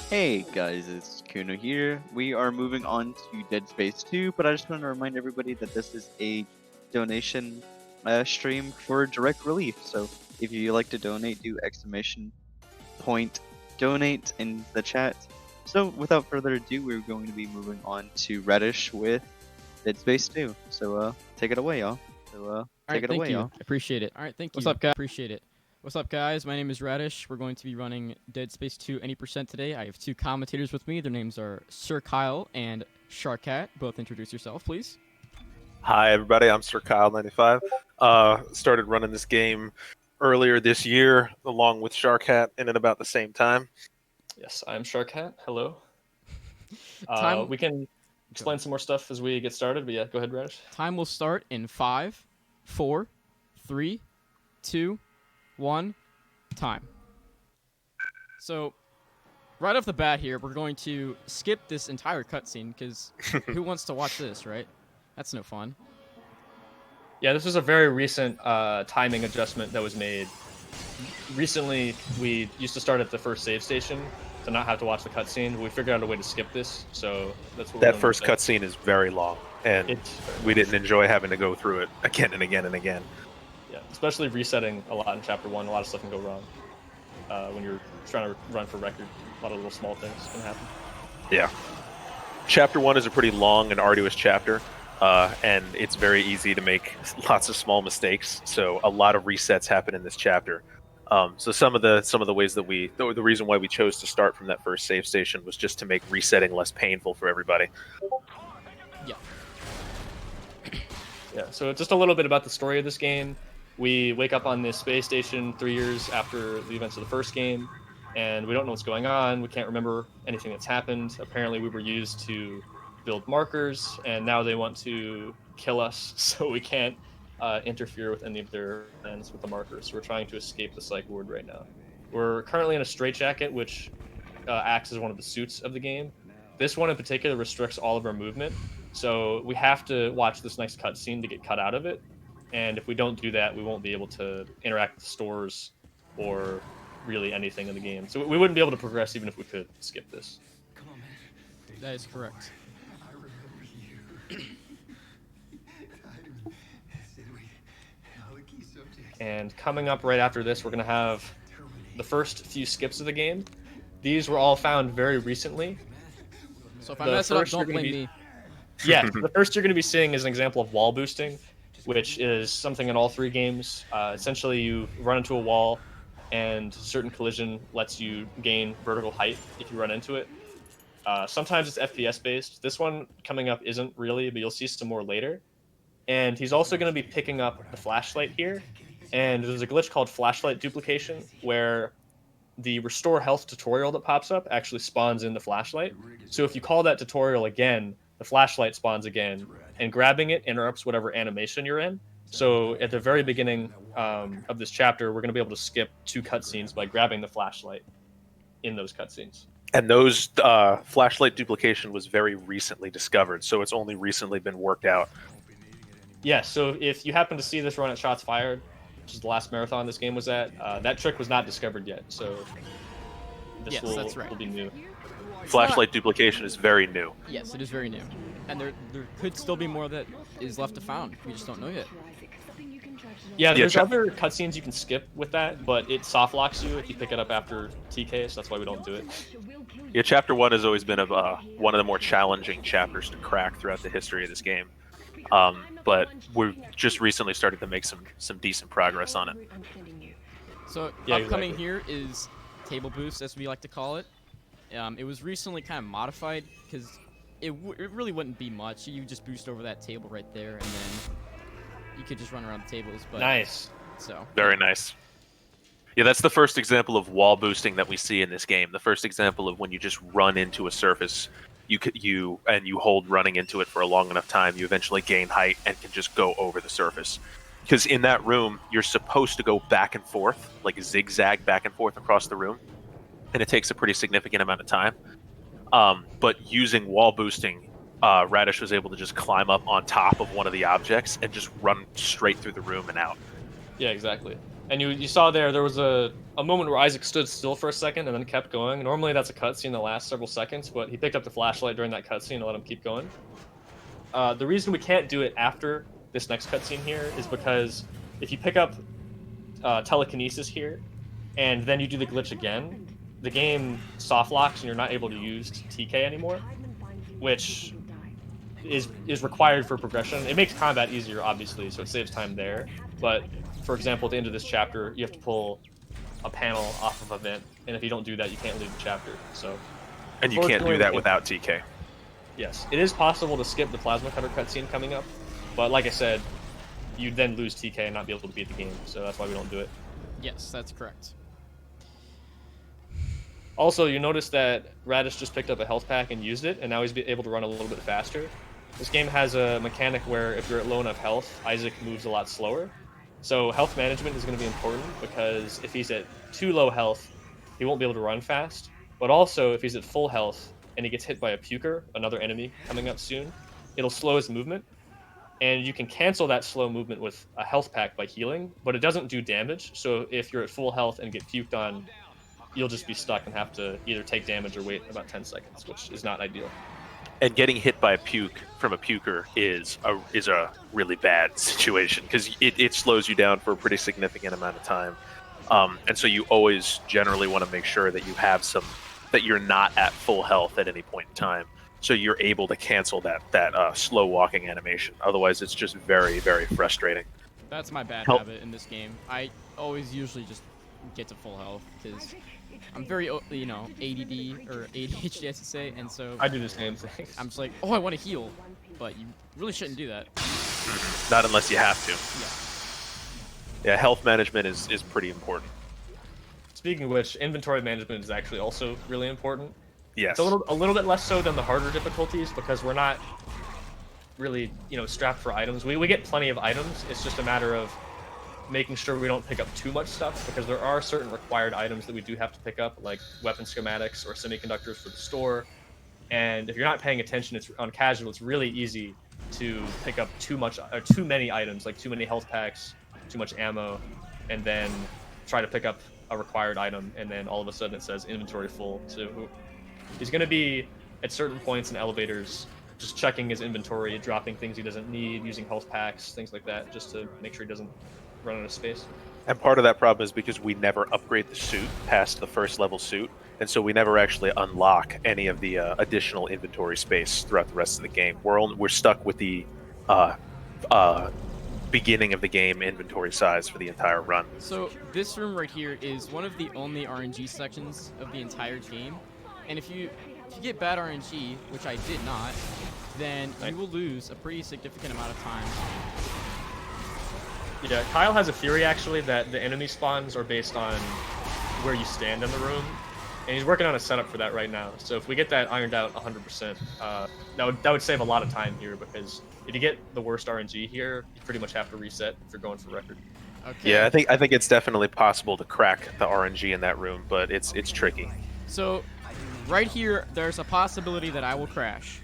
Hey guys, it's Kuno here. We are moving on to Dead Space 2, but I just want to remind everybody that this is a donation stream for direct relief. So if you like to donate, do exclamation point donate in the chat. So without further ado, we're going to be moving on to Radish with Dead Space 2. So take it away, y'all. Take it away, y'all. Appreciate it. All right, thank you. What's up, guys? Appreciate it. What's up, guys? My name is Radish. We're going to be running Dead Space 2 any% today. I have two commentators with me. Their names are Sir Kyle and Sharkat. Both introduce yourself, please. Hi, everybody. I'm Sir Kyle95. Started running this game earlier this year, along with Sharkat, and at about the same time. Yes, I'm Sharkat. Hello. Time- We can explain some more stuff as we get started, but yeah, go ahead, Radish. Time will start in 5, 4, 3, 2, 1, time. So, right off the bat here, we're going to skip this entire cutscene, because who wants to watch this, right? That's no fun. Yeah, this was a very recent timing adjustment that was made. Recently, we used to start at the first save station to not have to watch the cutscene. We figured out a way to skip this, so that's what That first cutscene is very long, and we didn't enjoy having to go through it again and again and again. Yeah, especially resetting a lot in Chapter 1. A lot of stuff can go wrong when you're trying to run for record. A lot of little small things can happen. Yeah. Chapter 1 is a pretty long and arduous chapter, and it's very easy to make lots of small mistakes, so a lot of resets happen in this chapter. So some of the ways that the reason why we chose to start from that first save station was just to make resetting less painful for everybody. Yeah. Yeah, so just a little bit about the story of this game. We wake up on this space station 3 years after the events of the first game, and we don't know what's going on. We can't remember anything that's happened. Apparently we were used to build markers, and now they want to kill us, so we can't interfere with any of their plans with the markers. So we're trying to escape the psych ward right now. We're currently in a straitjacket, which acts as one of the suits of the game. This one in particular restricts all of our movement, so we have to watch this next cutscene to get cut out of it. And if we don't do that, we won't be able to interact with stores or really anything in the game. So we wouldn't be able to progress even if we could skip this. That is correct. And coming up right after this, we're going to have the first few skips of the game. These were all found very recently. So if I mess it up, don't blame me. Yeah, the first you're going to be seeing is an example of wall boosting, which is something in all three games. Essentially, you run into a wall, and certain collision lets you gain vertical height if you run into it. Sometimes it's FPS based. This one coming up isn't really, but you'll see some more later. And he's also going to be picking up the flashlight here. And there's a glitch called flashlight duplication, where the restore health tutorial that pops up actually spawns in the flashlight. So if you call that tutorial again, the flashlight spawns again, and grabbing it interrupts whatever animation you're in. So at the very beginning of this chapter, we're going to be able to skip 2 cutscenes by grabbing the flashlight in those cutscenes. And those flashlight duplication was very recently discovered, so it's only recently been worked out. Yeah, so if you happen to see this run at Shots Fired, which is the last marathon this game was at, that trick was not discovered yet, so this will be new. Flashlight duplication is very new. Yes, it is very new. And there could still be more that is left to found. We just don't know yet. Yeah, there's other cutscenes you can skip with that, but it soft locks you if you pick it up after TK, so that's why we don't do it. Yeah, Chapter 1 has always been one of the more challenging chapters to crack throughout the history of this game. But we've just recently started to make some decent progress on it. So upcoming here is table boost, as we like to call it. It was recently kind of modified because it really wouldn't be much. You just boost over that table right there, and then you could just run around the tables. But nice. So very nice. Yeah, that's the first example of wall boosting that we see in this game. The first example of when you just run into a surface. You hold running into it for a long enough time, you eventually gain height and can just go over the surface. Because in that room, you're supposed to go back and forth, like zigzag back and forth across the room, and it takes a pretty significant amount of time. But using wall boosting, Radish was able to just climb up on top of one of the objects and just run straight through the room and out. Yeah, exactly. And you saw there was a a moment where Isaac stood still for a second and then kept going. Normally that's a cutscene that lasts several seconds, but he picked up the flashlight during that cutscene and let him keep going. The reason we can't do it after this next cutscene here is because if you pick up telekinesis here, and then you do the glitch again, the game soft locks and you're not able to use TK anymore, which is required for progression. It makes combat easier, obviously, so it saves time there. But for example, at the end of this chapter, you have to pull a panel off of a vent, and if you don't do that, you can't leave the chapter. So, And you can't do that without TK. Yes, it is possible to skip the plasma cutter cutscene coming up, but like I said, you'd then lose TK and not be able to beat the game. So that's why we don't do it. Yes, that's correct. Also, you notice that Radish just picked up a health pack and used it, and now he's able to run a little bit faster. This game has a mechanic where if you're at low enough health, Isaac moves a lot slower. So health management is going to be important, because if he's at too low health, he won't be able to run fast. But also, if he's at full health and he gets hit by a puker, another enemy coming up soon, it'll slow his movement. And you can cancel that slow movement with a health pack by healing, but it doesn't do damage. So if you're at full health and get puked on, you'll just be stuck and have to either take damage or wait about 10 seconds, which is not ideal. And getting hit by a puke from a puker is a really bad situation, because it slows you down for a pretty significant amount of time. And so you always generally want to make sure that you have that you're not at full health at any point in time, so you're able to cancel that slow walking animation. Otherwise, it's just very, very frustrating. That's my bad habit in this game. I always usually just get to full health because I'm very, ADD or ADHD, I should say, and so I do the same thing. I'm just like, oh, I want to heal, but you really shouldn't do that. Not unless you have to. Yeah. Yeah, health management is pretty important. Speaking of which, inventory management is actually also really important. Yes. It's a little bit less so than the harder difficulties, because we're not really, strapped for items. We get plenty of items. It's just a matter of making sure we don't pick up too much stuff, because there are certain required items that we do have to pick up, like weapon schematics or semiconductors for the store. And if you're not paying attention, on casual, it's really easy to pick up too many items, like too many health packs, too much ammo, and then try to pick up a required item, and then all of a sudden it says inventory full. So he's going to be at certain points in elevators just checking his inventory, dropping things he doesn't need, using health packs, things like that, just to make sure he doesn't run out of space. And part of that problem is because we never upgrade the suit past the first level suit, and so we never actually unlock any of the additional inventory space throughout the rest of the game. We're stuck with the beginning of the game inventory size for the entire run. So this room right here is one of the only RNG sections of the entire game, and if you get bad RNG, which I did not, then you will lose a pretty significant amount of time. Yeah, Kyle has a theory actually that the enemy spawns are based on where you stand in the room, and he's working on a setup for that right now. So if we get that ironed out 100%, that would save a lot of time here, because if you get the worst RNG here, you pretty much have to reset if you're going for record. Okay. Yeah, I think it's definitely possible to crack the RNG in that room, but it's tricky. So right here, there's a possibility that I will crash.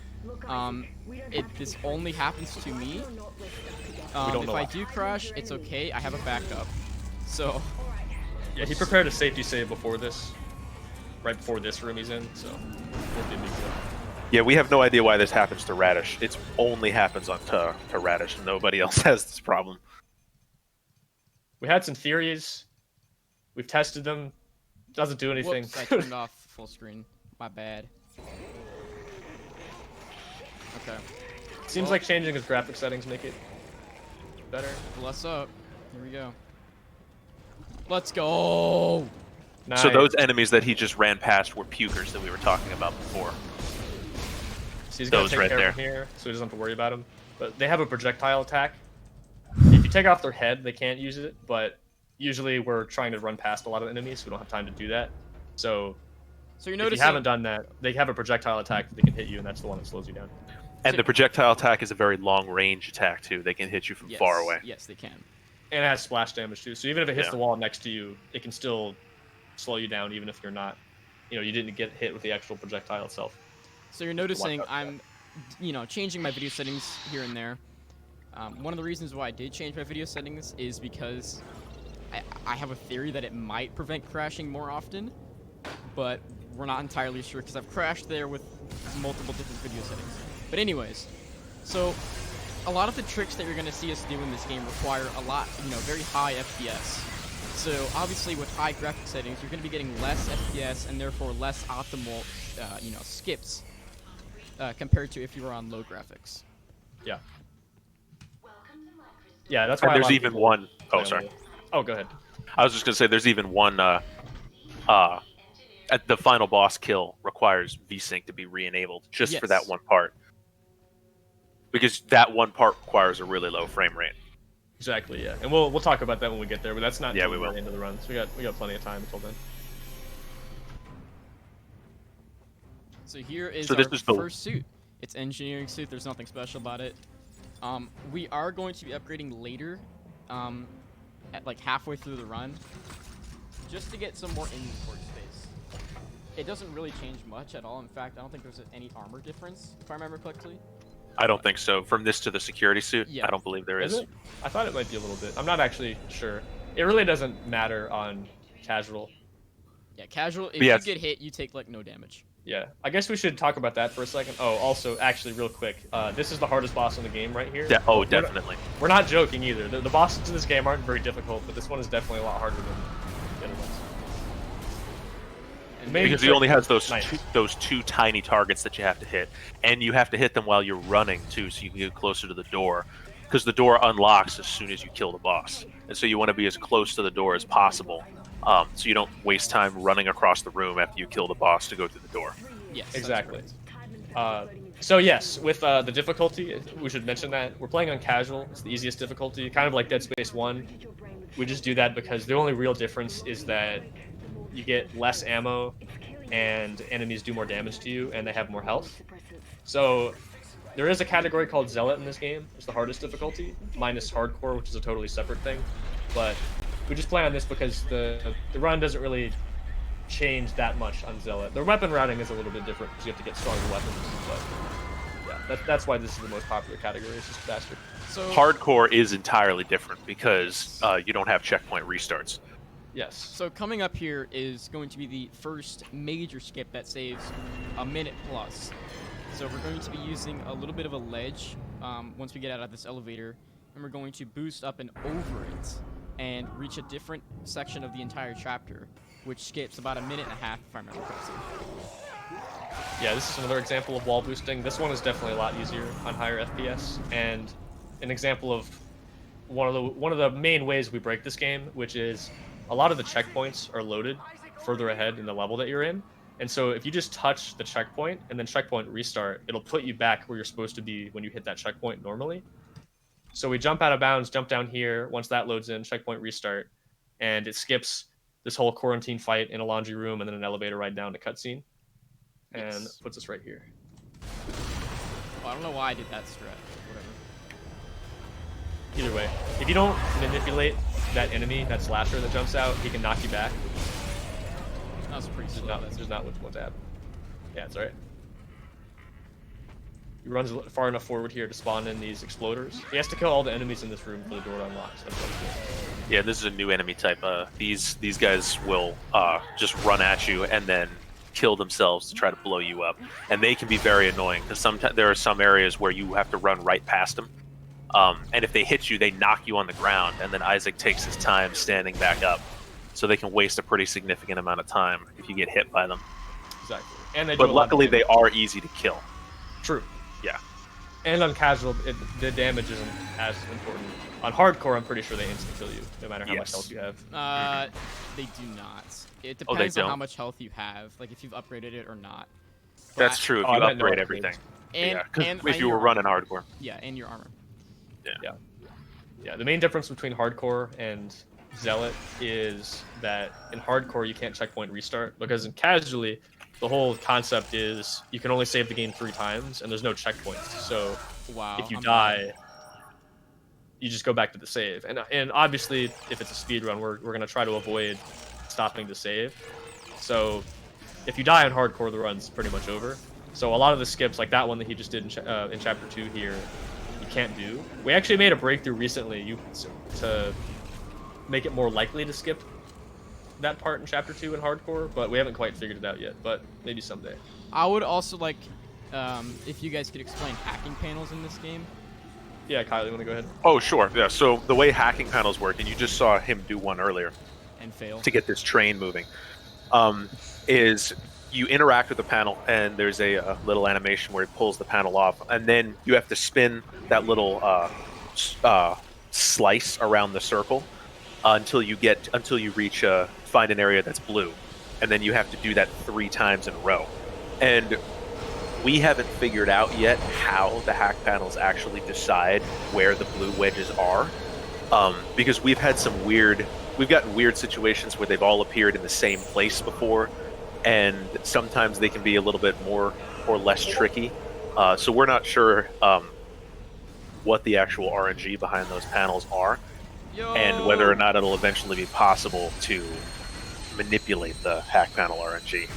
This only happens to me. If I do crash, it's okay. I have a backup. So yeah, he prepared a safety save before this, right before this room he's in, so won't be a big deal. Yeah, we have no idea why this happens to Radish. It only happens to Radish. Nobody else has this problem. We had some theories. We've tested them. Doesn't do anything. Whoops, I turned off full screen. My bad. Okay. Seems like changing his graphic settings make it better. Bless up. Here we go. Let's go. Nice. So those enemies that he just ran past were pukers that we were talking about before. So he's gonna those take right care there. of him here, so he doesn't have to worry about him. But they have a projectile attack. If you take off their head, they can't use it, but usually we're trying to run past a lot of enemies, so we don't have time to do that. So you're if noticing. you haven't done that, they have a projectile attack that they can hit you, and that's the one that slows you down. And the projectile attack is a very long range attack too. They can hit you from far away. Yes, they can. And it has splash damage too. So even if it hits Yeah. the wall next to you, it can still slow you down, even if you're not, you didn't get hit with the actual projectile itself. So you're noticing I'm, changing my video settings here and there. One of the reasons why I did change my video settings is because I have a theory that it might prevent crashing more often, but we're not entirely sure because I've crashed there with multiple different video settings. But anyways, so a lot of the tricks that you're going to see us do in this game require a lot, very high FPS. So obviously with high graphic settings, you're going to be getting less FPS and therefore less optimal, skips compared to if you were on low graphics. Yeah. Yeah, that's why. And there's even one. Oh, sorry. Oh, go ahead. I was just gonna say there's even one. At the final boss kill requires VSync to be re-enabled just for that one part, because that one part requires a really low frame rate. Exactly. Yeah, and we'll talk about that when we get there, but that's not Yeah, until we will. the end of the run. So we got plenty of time until then. So here is So our this is the first suit. It's engineering suit. There's nothing special about it. We are going to be upgrading later, at like halfway through the run, just to get some more inventory space. It doesn't really change much at all. In fact, I don't think there's any armor difference, if I remember correctly. I don't think so. From this to the security suit, Yeah. I don't believe there is. Is it? I thought it might be a little bit. I'm not actually sure. It really doesn't matter on casual. Yeah, casual. If Yeah, you get hit, you take like no damage. Yeah, I guess we should talk about that for a second. Oh, also, actually, real quick, this is the hardest boss in the game right here. Definitely. We're not joking either. The bosses in this game aren't very difficult, but this one is definitely a lot harder than the other ones. And Because he only has those Nice. those two tiny targets that you have to hit, and you have to hit them while you're running too, so you can get closer to the door. Because the door unlocks as soon as you kill the boss, and so you want to be as close to the door as possible, so you don't waste time running across the room after you kill the boss to go through the door. Yes. that's Exactly. correct. So yes, with the difficulty, we should mention that we're playing on casual. It's the easiest difficulty, kind of like Dead Space 1. We just do that because the only real difference is that you get less ammo and enemies do more damage to you and they have more health. So there is a category called Zealot in this game. It's the hardest difficulty, minus Hardcore, which is a totally separate thing. But we just play on this because the run doesn't really change that much on Zealot. The weapon routing is a little bit different because you have to get stronger weapons. But yeah, that's why this is the most popular category. It's just faster. So Hardcore is entirely different because you don't have checkpoint restarts. Yes. So coming up here is going to be the first major skip that saves a minute plus. So we're going to be using a little bit of a ledge once we get out of this elevator, and we're going to boost up and over it and reach a different section of the entire chapter, which skips about a minute and a half, if I remember correctly. Yeah, this is another example of wall boosting. This one is definitely a lot easier on higher FPS, and an example of one of the main ways we break this game, which is a lot of the checkpoints are loaded further ahead in the level that you're in. And so if you just touch the checkpoint and then checkpoint restart, it'll put you back where you're supposed to be when you hit that checkpoint normally. So we jump out of bounds, jump down here. Once that loads in, checkpoint restart, and it skips this whole quarantine fight in a laundry room and then an elevator ride down to cutscene, and Yes. puts us right here. Well, I don't know why I did that strat. Whatever. Either way, if you don't manipulate that enemy, that slasher that jumps out, he can knock you back. That was pretty slow. There's not what to happen. Yeah, it's alright. He runs far enough forward here to spawn in these exploders. He has to kill all the enemies in this room for the door to unlock. So that's what he's doing. Yeah, this is a new enemy type. These guys will just run at you and then kill themselves to try to blow you up, and they can be very annoying because sometimes there are some areas where you have to run right past them, and if they hit you, they knock you on the ground, and then Isaac takes his time standing back up, so they can waste a pretty significant amount of time if you get hit by them. Exactly. And they do But a lot of luckily, damage. they are easy to kill. True. Yeah. And on casual, the damage isn't as important. On hardcore, I'm pretty sure they insta kill you, no matter how much Yes. health you have. They do not. It Oh, they depends on how don't? much health you have, like if you've upgraded it or not. That's But- true if Oh, you I meant no upgrade upgrades. everything. And, Yeah, 'cause and if you your were running armor. hardcore. Yeah, and your armor. Yeah, the main difference between hardcore and Zealot is that in hardcore you can't checkpoint restart, because in casually the whole concept is you can only save the game 3 times and there's no checkpoints. So Wow. if you I'm die, you just go back to the save. And obviously if it's a speed run, we're gonna try to avoid stopping the save. So if you die in hardcore, the run's pretty much over. So a lot of the skips, like that one that he just did in chapter 2 here, you can't do. We actually made a breakthrough recently to make it more likely to skip that part in Chapter 2 in Hardcore, but we haven't quite figured it out yet, but maybe someday. I would also like if you guys could explain hacking panels in this game. Yeah, Kyle, you want to go ahead? Oh, sure. Yeah. So the way hacking panels work, and you just saw him do one earlier And fail. to get this train moving, is you interact with the panel, and there's a little animation where it pulls the panel off, and then you have to spin that little slice around the circle until you reach find an area that's blue, and then you have to do that 3 times in a row. And we haven't figured out yet how the hack panels actually decide where the blue wedges are, because we've gotten weird situations where they've all appeared in the same place before, and sometimes they can be a little bit more or less tricky. So we're not sure what the actual RNG behind those panels are, and whether or not it'll eventually be possible to manipulate the hack panel RNG.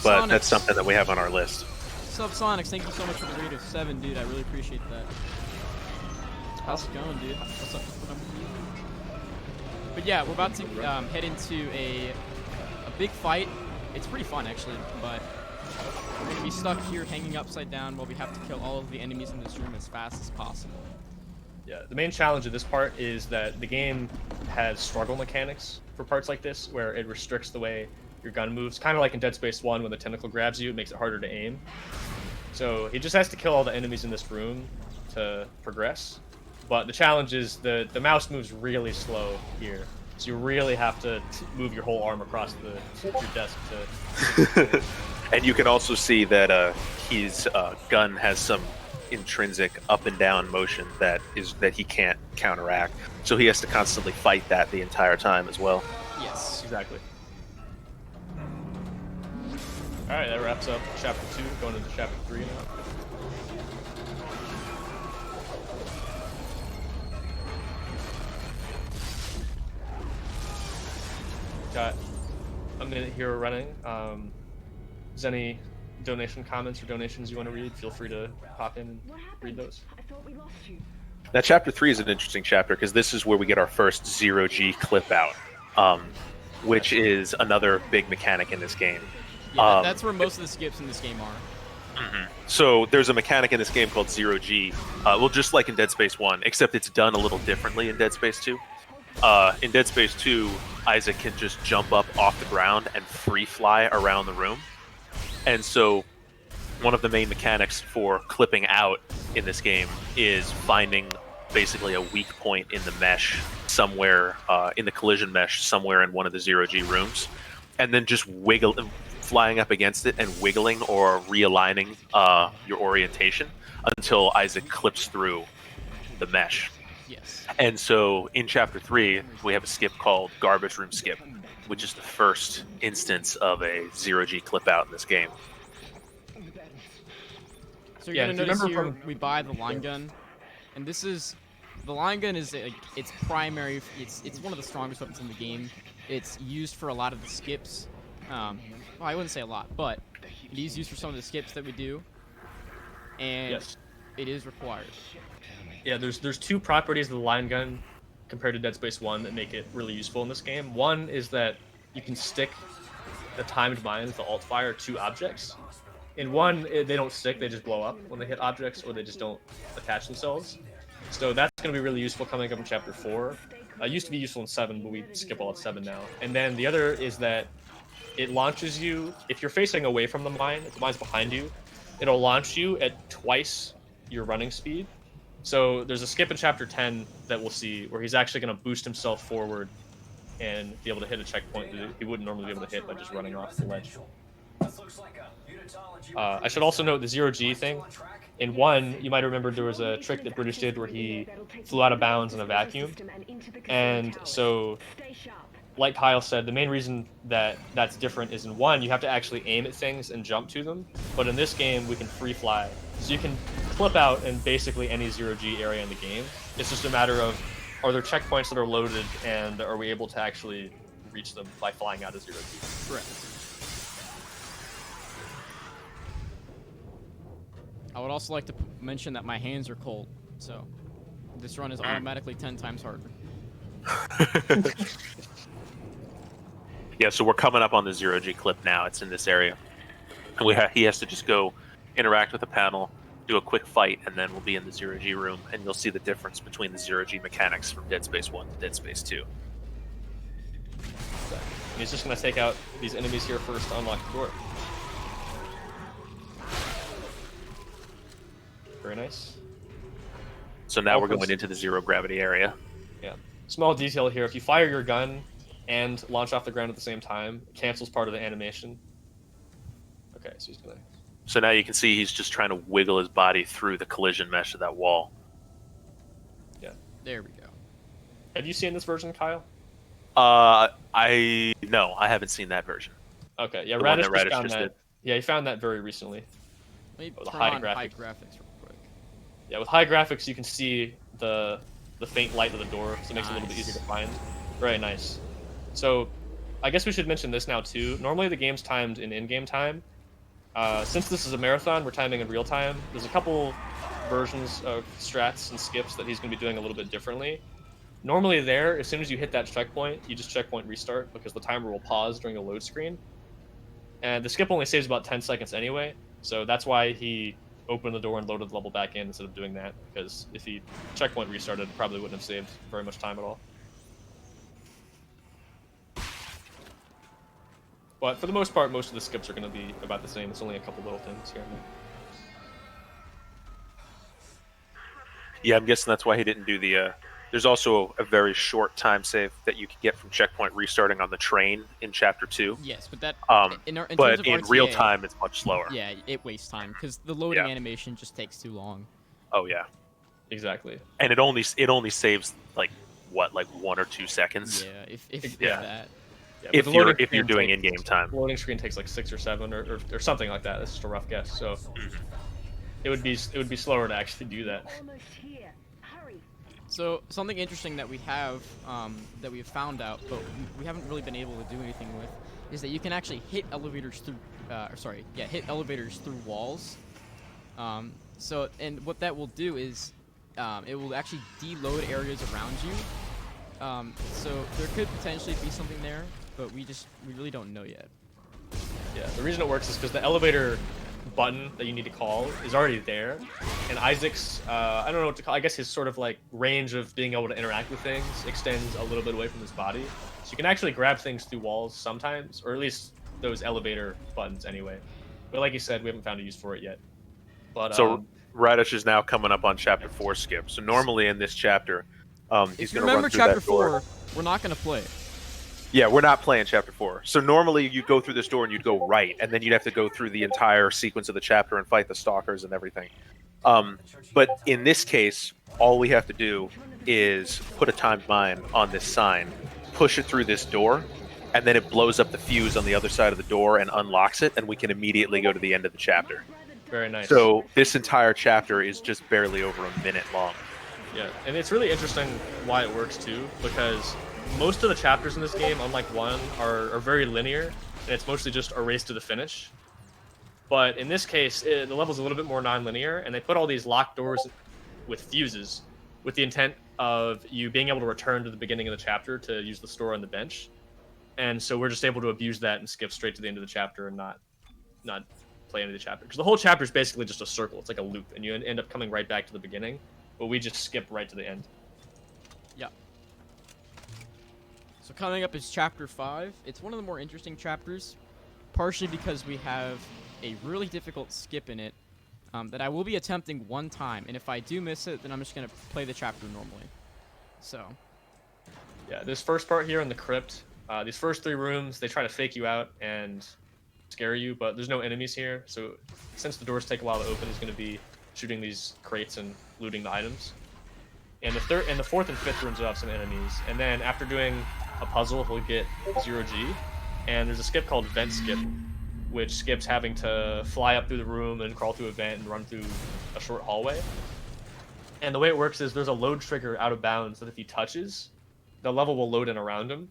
But that's something that we have on our list. Subsonics, thank you so much for the raid of 7, dude. I really appreciate that. How's it going, dude? What's up? But yeah, we're about to head into a big fight. It's pretty fun, actually, but we're going to be stuck here hanging upside down while we have to kill all of the enemies in this room as fast as possible. Yeah, the main challenge of this part is that the game has struggle mechanics for parts like this, where it restricts the way your gun moves, kind of like in Dead Space 1 when the tentacle grabs you, it makes it harder to aim. So he just has to kill all the enemies in this room to progress. But the challenge is the mouse moves really slow here, so you really have to move your whole arm across your desk to... And you can also see that his gun has some intrinsic up and down motion that he can't counteract, so he has to constantly fight that the entire time as well. Yes. Exactly. Alright, that wraps up Chapter 2, going into Chapter 3 now. Got a minute here running. Is any donation comments or donations you want to read? Feel free to pop in and read those. Now, Chapter 3 is an interesting chapter because this is where we get our first 0G clip out, which is another big mechanic in this game. Yeah, that's where most of the skips in this game are. Mm-hmm. So there's a mechanic in this game called 0G, well, just like in Dead Space 1, except it's done a little differently in Dead Space 2. In Dead Space 2, Isaac can just jump up off the ground and free fly around the room. And so one of the main mechanics for clipping out in this game is finding basically a weak point in the mesh somewhere, in the collision mesh somewhere in one of the 0G rooms, and then just flying up against it and wiggling or realigning your orientation until Isaac clips through the mesh. Yes. And so in Chapter 3, we have a skip called Garbage Room Skip, which is the first instance of a 0G clip out in this game. So you're gonna notice here we buy the line gun, and this is the line gun is its primary. It's one of the strongest weapons in the game. It's used for a lot of the skips. Well, I wouldn't say a lot, but it is used for some of the skips that we do, and Yes. it is required. Yeah, there's 2 properties of the line gun compared to Dead Space 1 that make it really useful in this game. One is that you can stick the timed mines, the alt fire, to objects. In 1, they don't stick, they just blow up when they hit objects, or they just don't attach themselves. So that's going to be really useful coming up in Chapter 4. It used to be useful in 7, but we skip all of 7 now. And then the other is that it launches you, if you're facing away from the mine, if the mine's behind you, it'll launch you at twice your running speed. So there's a skip in Chapter 10 that we'll see where he's actually going to boost himself forward and be able to hit a checkpoint that he wouldn't normally be able to hit by just running off the ledge. I should also note the 0G thing. In 1, you might remember there was a trick that British did where he flew out of bounds in a vacuum. And so, like Kyle said, the main reason that that's different is in 1, you have to actually aim at things and jump to them. But in this game, we can free fly. So you can clip out in basically any 0G area in the game. It's just a matter of, are there checkpoints that are loaded, and are we able to actually reach them by flying out of 0G? Correct. I would also like to mention that my hands are cold, so this run is automatically 10 times harder. Yeah, so we're coming up on the 0G clip now. It's in this area. And he has to just go interact with the panel, do a quick fight, and then we'll be in the 0G room, and you'll see the difference between the 0G mechanics from Dead Space 1 to Dead Space 2. And he's just going to take out these enemies here first to unlock the door. Very nice. So now we're going into the zero gravity area. Yeah. Small detail here, if you fire your gun and launch off the ground at the same time, it cancels part of the animation. Okay, so he's going to... So now you can see he's just trying to wiggle his body through the collision mesh of that wall. Yeah. There we go. Have you seen this version, Kyle? No, I haven't seen that version. Okay, yeah, The one Radish, that Radish found just that. did. Yeah, he found that very recently. Let me the turn high on high graphics. graphics real quick. Yeah, with high graphics, you can see the faint light of the door, so it makes it a little bit Nice. easier to find. Very nice. So, I guess we should mention this now too. Normally, the game's timed in in-game time. Since this is a marathon, we're timing in real time. There's a couple versions of strats and skips that he's going to be doing a little bit differently. Normally, as soon as you hit that checkpoint, you just checkpoint restart because the timer will pause during a load screen. And the skip only saves about 10 seconds anyway, so that's why he opened the door and loaded the level back in instead of doing that, because if he checkpoint restarted, it probably wouldn't have saved very much time at all. But for the most part, most of the skips are going to be about the same. It's only a couple little things here and there. Yeah, I'm guessing that's why he didn't do the... There's also a very short time save that you can get from checkpoint restarting on the train in Chapter 2. Yes, but that in terms But of in RTA, real time, it's much slower. yeah, it wastes time because the loading Yeah. animation just takes too long. Oh, yeah. Exactly. And it only saves, like 1 or 2 seconds? Yeah, if Yeah. that. Yeah, If but the you're loading if you're screen doing takes- in-game time. loading screen takes like 6 or 7 or something like that. That's just a rough guess. So it would be slower to actually do that. Almost here. Hurry. So something interesting that we have that we've found out, but we haven't really been able to do anything with, is that you can actually hit elevators through. Hit elevators through walls. And what that will do is, it will actually deload areas around you. So there could potentially be something there, but we really don't know yet. Yeah, the reason it works is because the elevator button that you need to call is already there, and Isaac's I don't know what to call. I guess his sort of like range of being able to interact with things extends a little bit away from his body, so you can actually grab things through walls sometimes, or at least those elevator buttons anyway. But like you said, we haven't found a use for it yet. But So Radish is now coming up on Chapter 4 skip. So normally in this chapter, he's If you going to run remember through Chapter that door. 4, we're not gonna play. Yeah, we're not playing Chapter 4. So normally you go through this door and you'd go right, and then you'd have to go through the entire sequence of the chapter and fight the stalkers and everything. But in this case, all we have to do is put a timed mine on this sign, push it through this door, and then it blows up the fuse on the other side of the door and unlocks it, and we can immediately go to the end of the chapter. very nice. So this entire chapter is just barely over a minute long. Yeah, and it's really interesting why it works too, because most of the chapters in this game, unlike 1, are very linear, and it's mostly just a race to the finish. But in this case, the level's a little bit more non-linear, and they put all these locked doors with fuses, with the intent of you being able to return to the beginning of the chapter to use the store on the bench. And so we're just able to abuse that and skip straight to the end of the chapter and not play into the chapter. Because the whole chapter is basically just a circle. It's like a loop, and you end up coming right back to the beginning. But we just skip right to the end. Yeah. So coming up is Chapter 5. It's one of the more interesting chapters, partially because we have a really difficult skip in it that I will be attempting one time, and if I do miss it, then I'm just going to play the chapter normally. So. Yeah, this first part here in the crypt, these first 3 rooms, they try to fake you out and scare you, but there's no enemies here, so since the doors take a while to open, he's going to be shooting these crates and looting the items. And the 4th and 5th rooms will have some enemies, and then after doing a puzzle, he'll get 0G, and there's a skip called Vent Skip, which skips having to fly up through the room and crawl through a vent and run through a short hallway. And the way it works is there's a load trigger out of bounds that if he touches, the level will load in around him.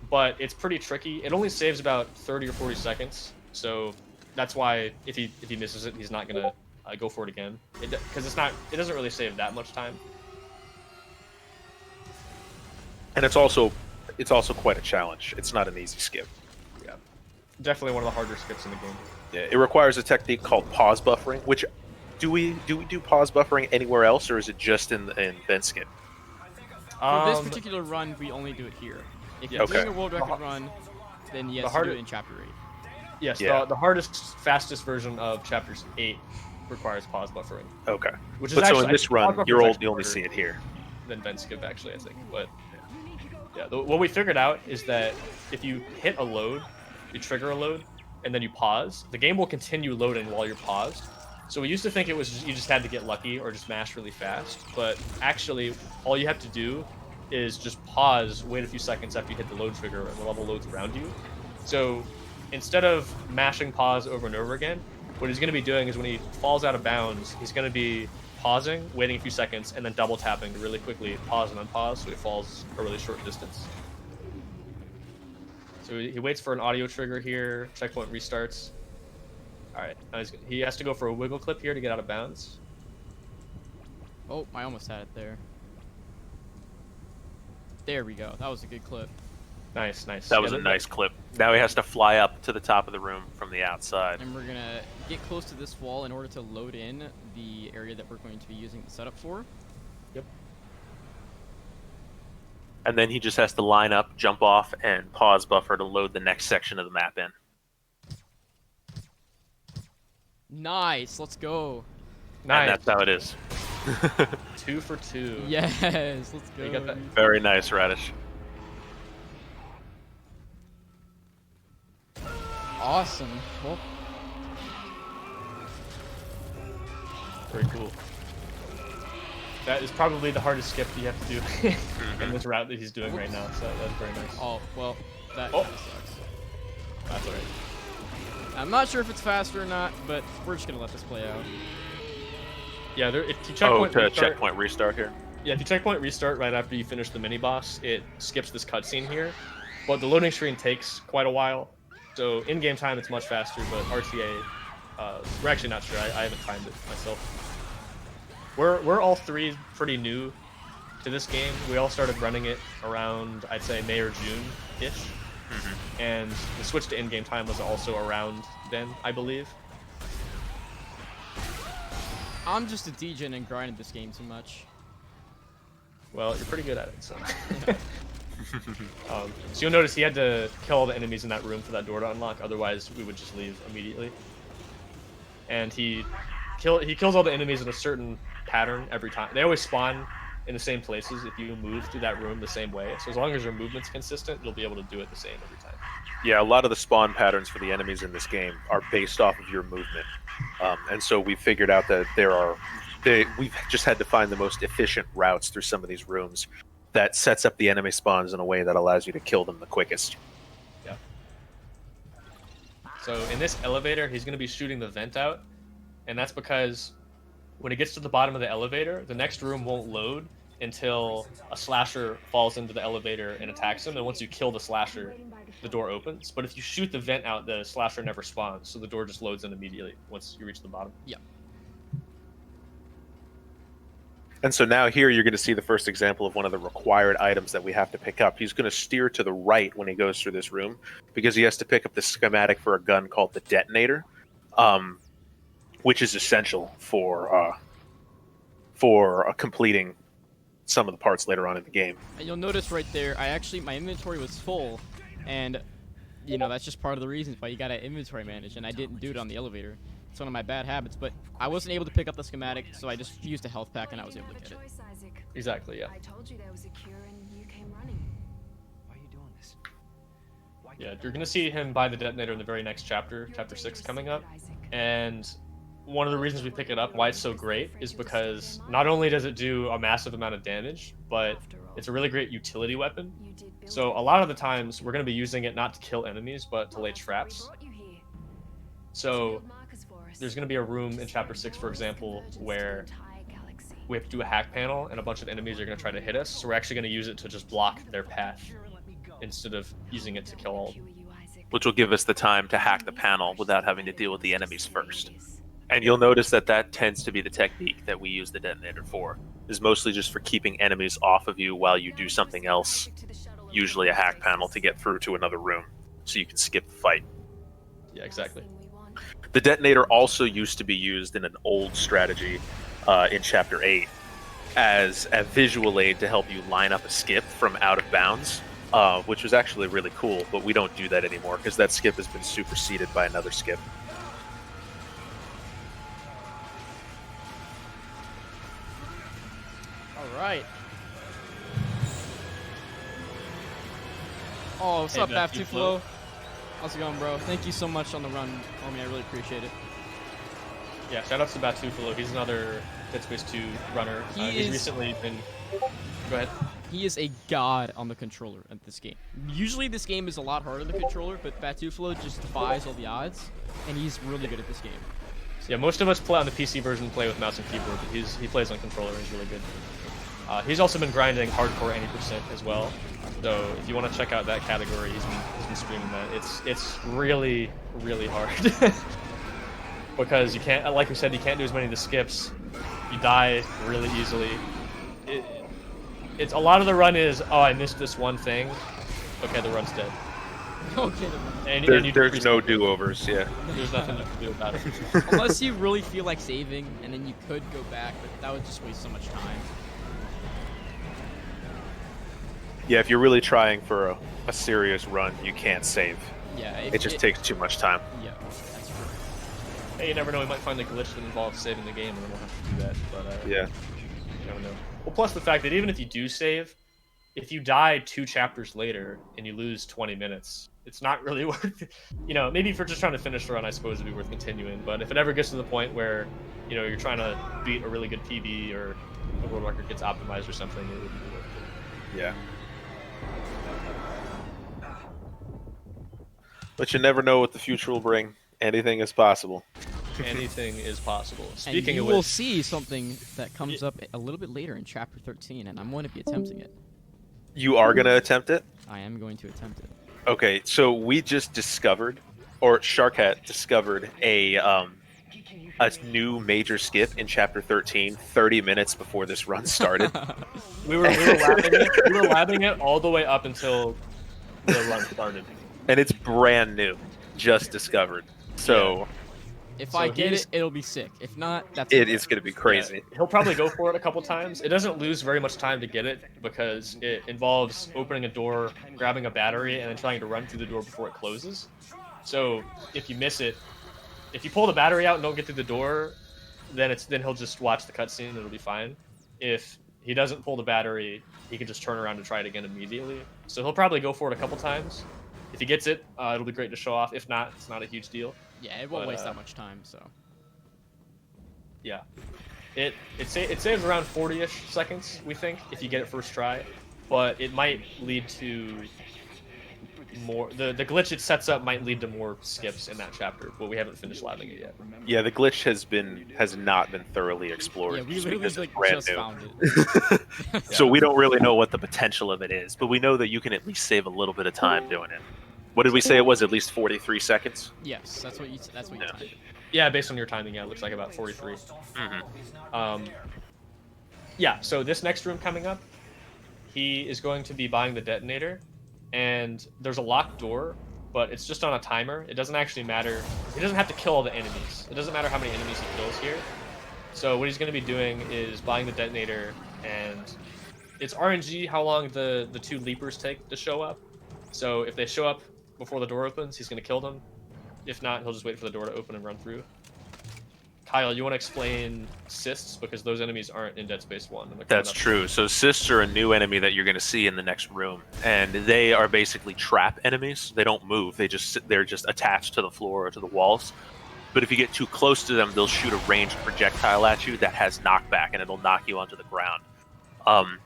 But it's pretty tricky. It only saves about 30 or 40 seconds, so that's why if he misses it, he's not gonna go for it again. Because it doesn't really save that much time. And it's also quite a challenge. It's not an easy skip. Yeah, definitely one of the harder skips in the game. Yeah, it requires a technique called pause buffering. Which do we do pause buffering anywhere else, or is it just in Vent Skip? For this particular run, we only do it here. If you're Okay. doing a world record run, then yes, you do it in Chapter 8. Yes, Yeah. the hardest, fastest version of Chapter 8 requires pause buffering. Okay. Which is But so actually, in this pause run, buffer you is actually only harder see it here. than Vent Skip, actually, I think. But yeah, what we figured out is that if you hit a load, you trigger a load, and then you pause, the game will continue loading while you're paused. So we used to think it was you just had to get lucky or just mash really fast, but actually all you have to do is just pause, wait a few seconds after you hit the load trigger, and the level loads around you. So instead of mashing pause over and over again, what he's going to be doing is when he falls out of bounds, he's going to be pausing, waiting a few seconds, and then double tapping to really quickly pause and unpause so he falls a really short distance. So he waits for an audio trigger here, checkpoint restarts. Alright, now he has to go for a wiggle clip here to get out of bounds. Oh, I almost had it there. There we go. That was a good clip. Nice, nice. That was a nice clip. Now he has to fly up to the top of the room from the outside. And we're going to get close to this wall in order to load in the area that we're going to be using the setup for. Yep. And then he just has to line up, jump off, and pause buffer to load the next section of the map in. Nice. Let's go. Nice. And that's how it is. 2 for 2. Yes. Let's go. You got that? Very nice, Radish. Awesome. Well, Very cool. That is probably the hardest skip you have to do in this route that he's doing right now, so that's very nice. oh, well, that Oh. kinda sucks. That's alright. I'm not sure if it's faster or not, but we're just going to let this play out. Yeah, if you checkpoint restart, Checkpoint restart here. yeah, if you checkpoint restart right after you finish the mini boss, it skips this cutscene here. But the loading screen takes quite a while, so in-game time it's much faster. But RTA, we're actually not sure. I haven't timed it myself. We're all three pretty new to this game. We all started running it around, I'd say, May or June-ish. And the switch to in-game time was also around then, I believe. I'm just a DJ and grinded this game too much. Well, you're pretty good at it, so. So you'll notice he had to kill all the enemies in that room for that door to unlock, otherwise we would just leave immediately. And he kills all the enemies in a certain pattern every time. They always spawn in the same places if you move through that room the same way. So as long as your movement's consistent, you'll be able to do it the same every time. Yeah, a lot of the spawn patterns for the enemies in this game are based off of your movement. And so we figured out that we've just had to find the most efficient routes through some of these rooms that sets up the enemy spawns in a way that allows you to kill them the quickest. Yeah. So in this elevator, he's going to be shooting the vent out, and that's because when he gets to the bottom of the elevator, the next room won't load until a slasher falls into the elevator and attacks him, and once you kill the slasher, the door opens. But if you shoot the vent out, the slasher never spawns, so the door just loads in immediately once you reach the bottom. Yeah. And so now here you're going to see the first example of one of the required items that we have to pick up. He's going to steer to the right when he goes through this room because he has to pick up the schematic for a gun called the detonator, which is essential for completing some of the parts later on in the game. And you'll notice right there, my inventory was full, and that's just part of the reasons why you gotta inventory manage, and I didn't do it on the elevator. It's one of my bad habits, but I wasn't able to pick up the schematic, so I just used a health pack and I was able to get it. Exactly, yeah. I told you there was a cure and you came running. Why are you doing this? Yeah, you're going to see him buy the detonator in the very next chapter, chapter 6 coming up. And one of the reasons we pick it up, why it's so great, is because not only does it do a massive amount of damage, but it's a really great utility weapon. So a lot of the times we're going to be using it not to kill enemies, but to lay traps. So there's going to be a room in chapter 6, for example, where we have to do a hack panel and a bunch of enemies are going to try to hit us. So we're actually going to use it to just block their path instead of using it to kill all. Which will give us the time to hack the panel without having to deal with the enemies first. And you'll notice that tends to be the technique that we use the detonator for. is mostly just for keeping enemies off of you while you do something else, usually a hack panel to get through to another room, so you can skip the fight. Yeah, exactly. The detonator also used to be used in an old strategy in Chapter 8 as a visual aid to help you line up a skip from out of bounds, which was actually really cool, but we don't do that anymore because that skip has been superseded by another skip. All right. Oh, what's Hey, up, Bap Bap2Flow? How's it going, bro? Thank you so much on the run, homie. I really appreciate it. Yeah, shout out to Bap2Flow. He's another Dead Space 2 runner. He's recently been... Go ahead. He is a god on the controller at this game. Usually this game is a lot harder on the controller, but Bap2Flow just defies all the odds, and he's really good at this game. So yeah, most of us play on the PC version, play with mouse and keyboard, but he plays on controller. He's really good. He's also been grinding hardcore 80% as well. So if you want to check out that category, he's been streaming that. It's really, really hard. Because you can't, like we said, you can't do as many of the skips. You die really easily. It's a lot of the run is, oh, I missed this one thing. Okay, the run's dead. Okay. There's no do-overs, yeah. There's nothing you can do about it. Unless you really feel like saving, and then you could go back, but that would just waste so much time. Yeah, if you're really trying for a serious run, you can't save. Yeah. It just takes too much time. Yeah, that's true. Hey, you never know, we might find a glitch that involves saving the game, and then we'll have to do that. But Yeah. you never know. Well, plus the fact that even if you do save, if you die 2 chapters later and you lose 20 minutes, it's not really worth it. You know, maybe if you're just trying to finish the run, I suppose it'd be worth continuing. But if it ever gets to the point where, you know, you're trying to beat a really good PB or a world record gets optimized or something, it would be worth it. Yeah. But you never know what the future will bring. Anything is possible. Anything is possible. And Speaking you of will which, see something that comes up a little bit later in Chapter 13, and I'm going to be attempting it. You are going to attempt it? I am going to attempt it. Okay, so we just discovered, or Sharkhat discovered a new major skip in Chapter 13 30 minutes before this run started. we were labbing it. We were labbing it all the way up until the run started. And it's brand new. Just discovered. So... If So I get he's- it, it'll be sick. If not, that's It okay. is going to be crazy. Yeah, he'll probably go for it a couple times. It doesn't lose very much time to get it because it involves opening a door, grabbing a battery, and then trying to run through the door before it closes. So if you miss it, if you pull the battery out and don't get through the door, then he'll just watch the cutscene and it'll be fine. If he doesn't pull the battery, he can just turn around and try it again immediately. So he'll probably go for it a couple times. If he gets it, it'll be great to show off. If not, it's not a huge deal. Yeah, it won't But, waste that much time, so. Yeah, it saves around 40-ish seconds, we think, if you get it first try, but it might lead to more. The glitch it sets up might lead to more skips in that chapter, but we haven't finished labbing it yet. Yeah, the glitch has not been thoroughly explored. Yeah, we just literally because it's like brand just new. found it. So we don't really know what the potential of it is, but we know that you can at least save a little bit of time doing it. What did we say it was? At least 43 seconds? Yes, that's what you Yeah. timed it. Yeah, based on your timing, yeah, it looks like about 43. Mm-hmm. Yeah, so this next room coming up, he is going to be buying the detonator, and there's a locked door, but it's just on a timer. It doesn't actually matter. He doesn't have to kill all the enemies. It doesn't matter how many enemies he kills here. So what he's going to be doing is buying the detonator, and it's RNG how long the 2 leapers take to show up. So if they show up before the door opens, he's going to kill them. If not, he'll just wait for the door to open and run through. Kyle, you want to explain cysts? Because those enemies aren't in Dead Space 1. That's true. So cysts are a new enemy that you're going to see in the next room, and they are basically trap enemies. They don't move. They're just attached to the floor or to the walls. But if you get too close to them, they'll shoot a ranged projectile at you that has knockback, and it'll knock you onto the ground.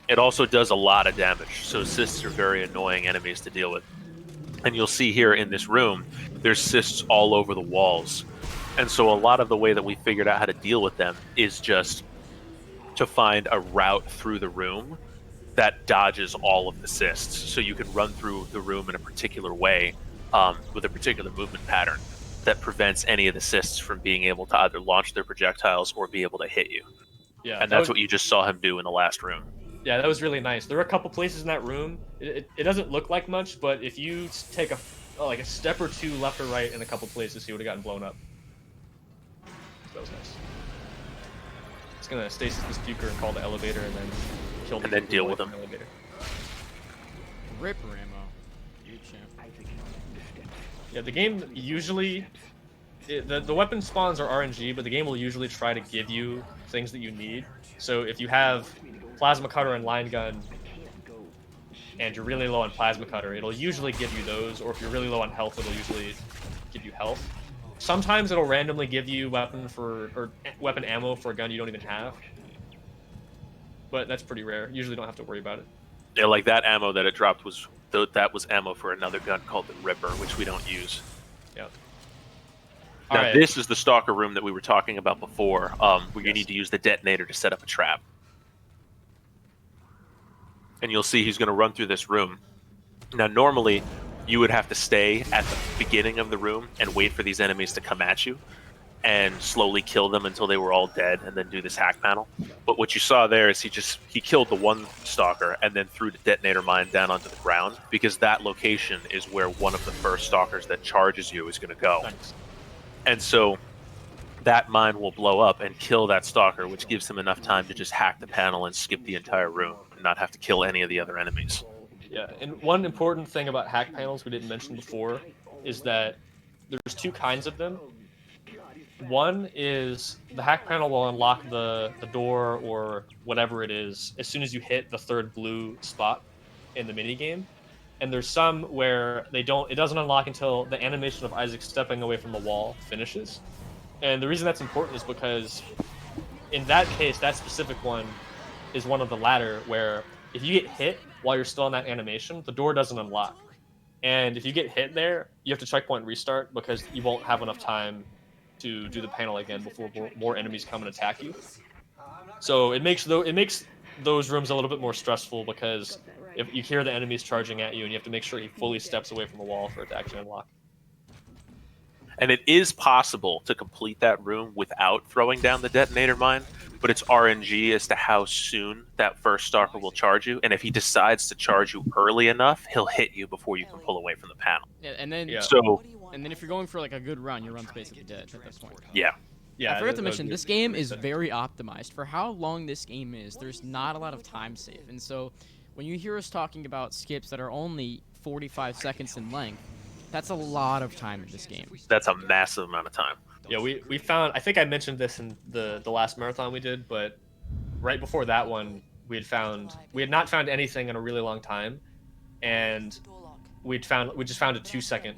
It also does a lot of damage, so cysts are very annoying enemies to deal with. And you'll see here in this room, there's cysts all over the walls. And so a lot of the way that we figured out how to deal with them is just to find a route through the room that dodges all of the cysts. So you can run through the room in a particular way with a particular movement pattern that prevents any of the cysts from being able to either launch their projectiles or be able to hit you. Yeah, And that's what you just saw him do in the last room. Yeah, that was really nice. There were a couple places in that room. It doesn't look like much, but if you take a step or two left or right in a couple places, he would have gotten blown up. So that was nice. It's gonna stasis this Fuker and call the elevator, and then kill the And then Fuker deal away with from him. the elevator. Ripper ammo. You champ. Yeah, the game usually the weapon spawns are RNG, but the game will usually try to give you things that you need. So if you have plasma cutter and line gun, and you're really low on plasma cutter, it'll usually give you those. Or if you're really low on health, it'll usually give you health. Sometimes it'll randomly give you weapon ammo for a gun you don't even have. But that's pretty rare. Usually don't have to worry about it. Yeah, like that ammo that it dropped was ammo for another gun called the Ripper, which we don't use. Yeah. Now Alright. this is the stalker room that we were talking about before, where you Yes. need to use the detonator to set up a trap. And you'll see he's going to run through this room. Now normally you would have to stay at the beginning of the room and wait for these enemies to come at you and slowly kill them until they were all dead and then do this hack panel. But what you saw there is he killed the one stalker and then threw the detonator mine down onto the ground, because that location is where one of the first stalkers that charges you is going to go. Nice. And so that mine will blow up and kill that stalker, which gives him enough time to just hack the panel and skip the entire room and not have to kill any of the other enemies. Yeah, and one important thing about hack panels we didn't mention before is that there's two kinds of them. One is the hack panel will unlock the door or whatever it is as soon as you hit the third blue spot in the minigame. And there's some where it doesn't unlock until the animation of Isaac stepping away from the wall finishes. And the reason that's important is because in that case, that specific one is one of the latter, where if you get hit while you're still in that animation, the door doesn't unlock. And if you get hit there, you have to checkpoint restart because you won't have enough time to do the panel again before more enemies come and attack you. So it makes those rooms a little bit more stressful, because if you hear the enemies charging at you and you have to make sure he fully steps away from the wall for it to actually unlock. And it is possible to complete that room without throwing down the detonator mine, but it's RNG as to how soon that first stalker will charge you. And if he decides to charge you early enough, he'll hit you before you can pull away from the panel. Yeah, and then Yeah. So, and then if you're going for like a good run, your run's basically dead at that point. yeah. Yeah, I forgot to that would mention, be this a game great is set. very optimized for how long this game is. There's not a lot of time save, and so when you hear us talking about skips that are only 45 seconds in length, that's a lot of time in this game. That's a massive amount of time. Yeah, we found, I think I mentioned this in the last marathon we did, but right before that one, we had not found anything in a really long time, and we just found a 2-second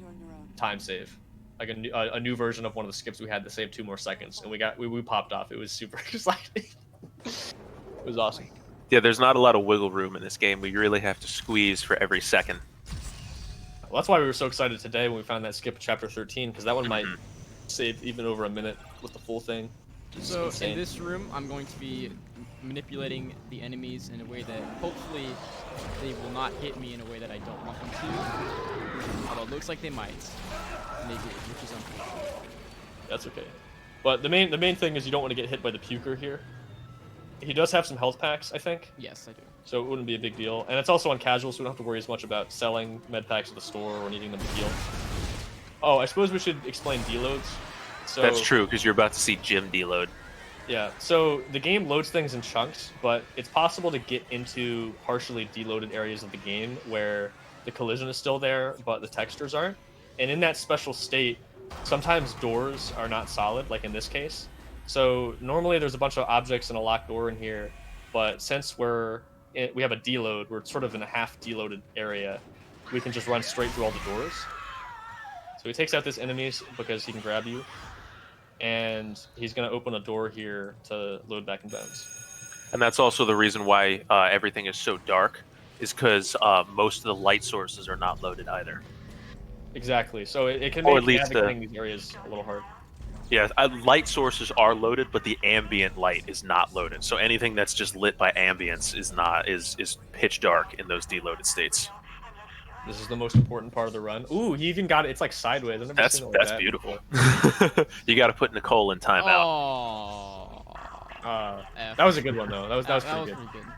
time save, like a new version of one of the skips we had to save 2 more seconds, and we popped off. It was super exciting. It was awesome. Yeah, there's not a lot of wiggle room in this game. We really have to squeeze for every second. Well, that's why we were so excited today when we found that skip of chapter 13, because that one might save even over a minute with the full thing. It's So insane. in this room, I'm going to be manipulating the enemies in a way that hopefully they will not hit me in a way that I don't want them to. Although it looks like they might. And they do, which is unfortunate. That's okay. But the main thing is you don't want to get hit by the puker here. He does have some health packs, I think, Yes, I do. so it wouldn't be a big deal. And it's also on casual, so we don't have to worry as much about selling med packs at the store or needing them to heal. Oh, I suppose we should explain deloads. So, That's true, because you're about to see Jim deload. Yeah, so the game loads things in chunks, but it's possible to get into partially deloaded areas of the game where the collision is still there, but the textures aren't. And in that special state, sometimes doors are not solid, like in this case. So normally there's a bunch of objects and a locked door in here, but since we have a deload, we're sort of in a half deloaded area, we can just run straight through all the doors. So he takes out this enemies because he can grab you, and he's going to open a door here to load back in bounds. And that's also the reason why everything is so dark, is because most of the light sources are not loaded either. Exactly. So it can Or make at least navigating these areas a little hard. Yeah, light sources are loaded, but the ambient light is not loaded. So anything that's just lit by ambience is pitch dark in those deloaded states. This is the most important part of the run. Ooh, he even got it. It's like sideways. I've never seen it like That's that beautiful. before. You got to put Nicole in timeout. Oh. F. That was a good one though. That was That pretty was good. pretty good.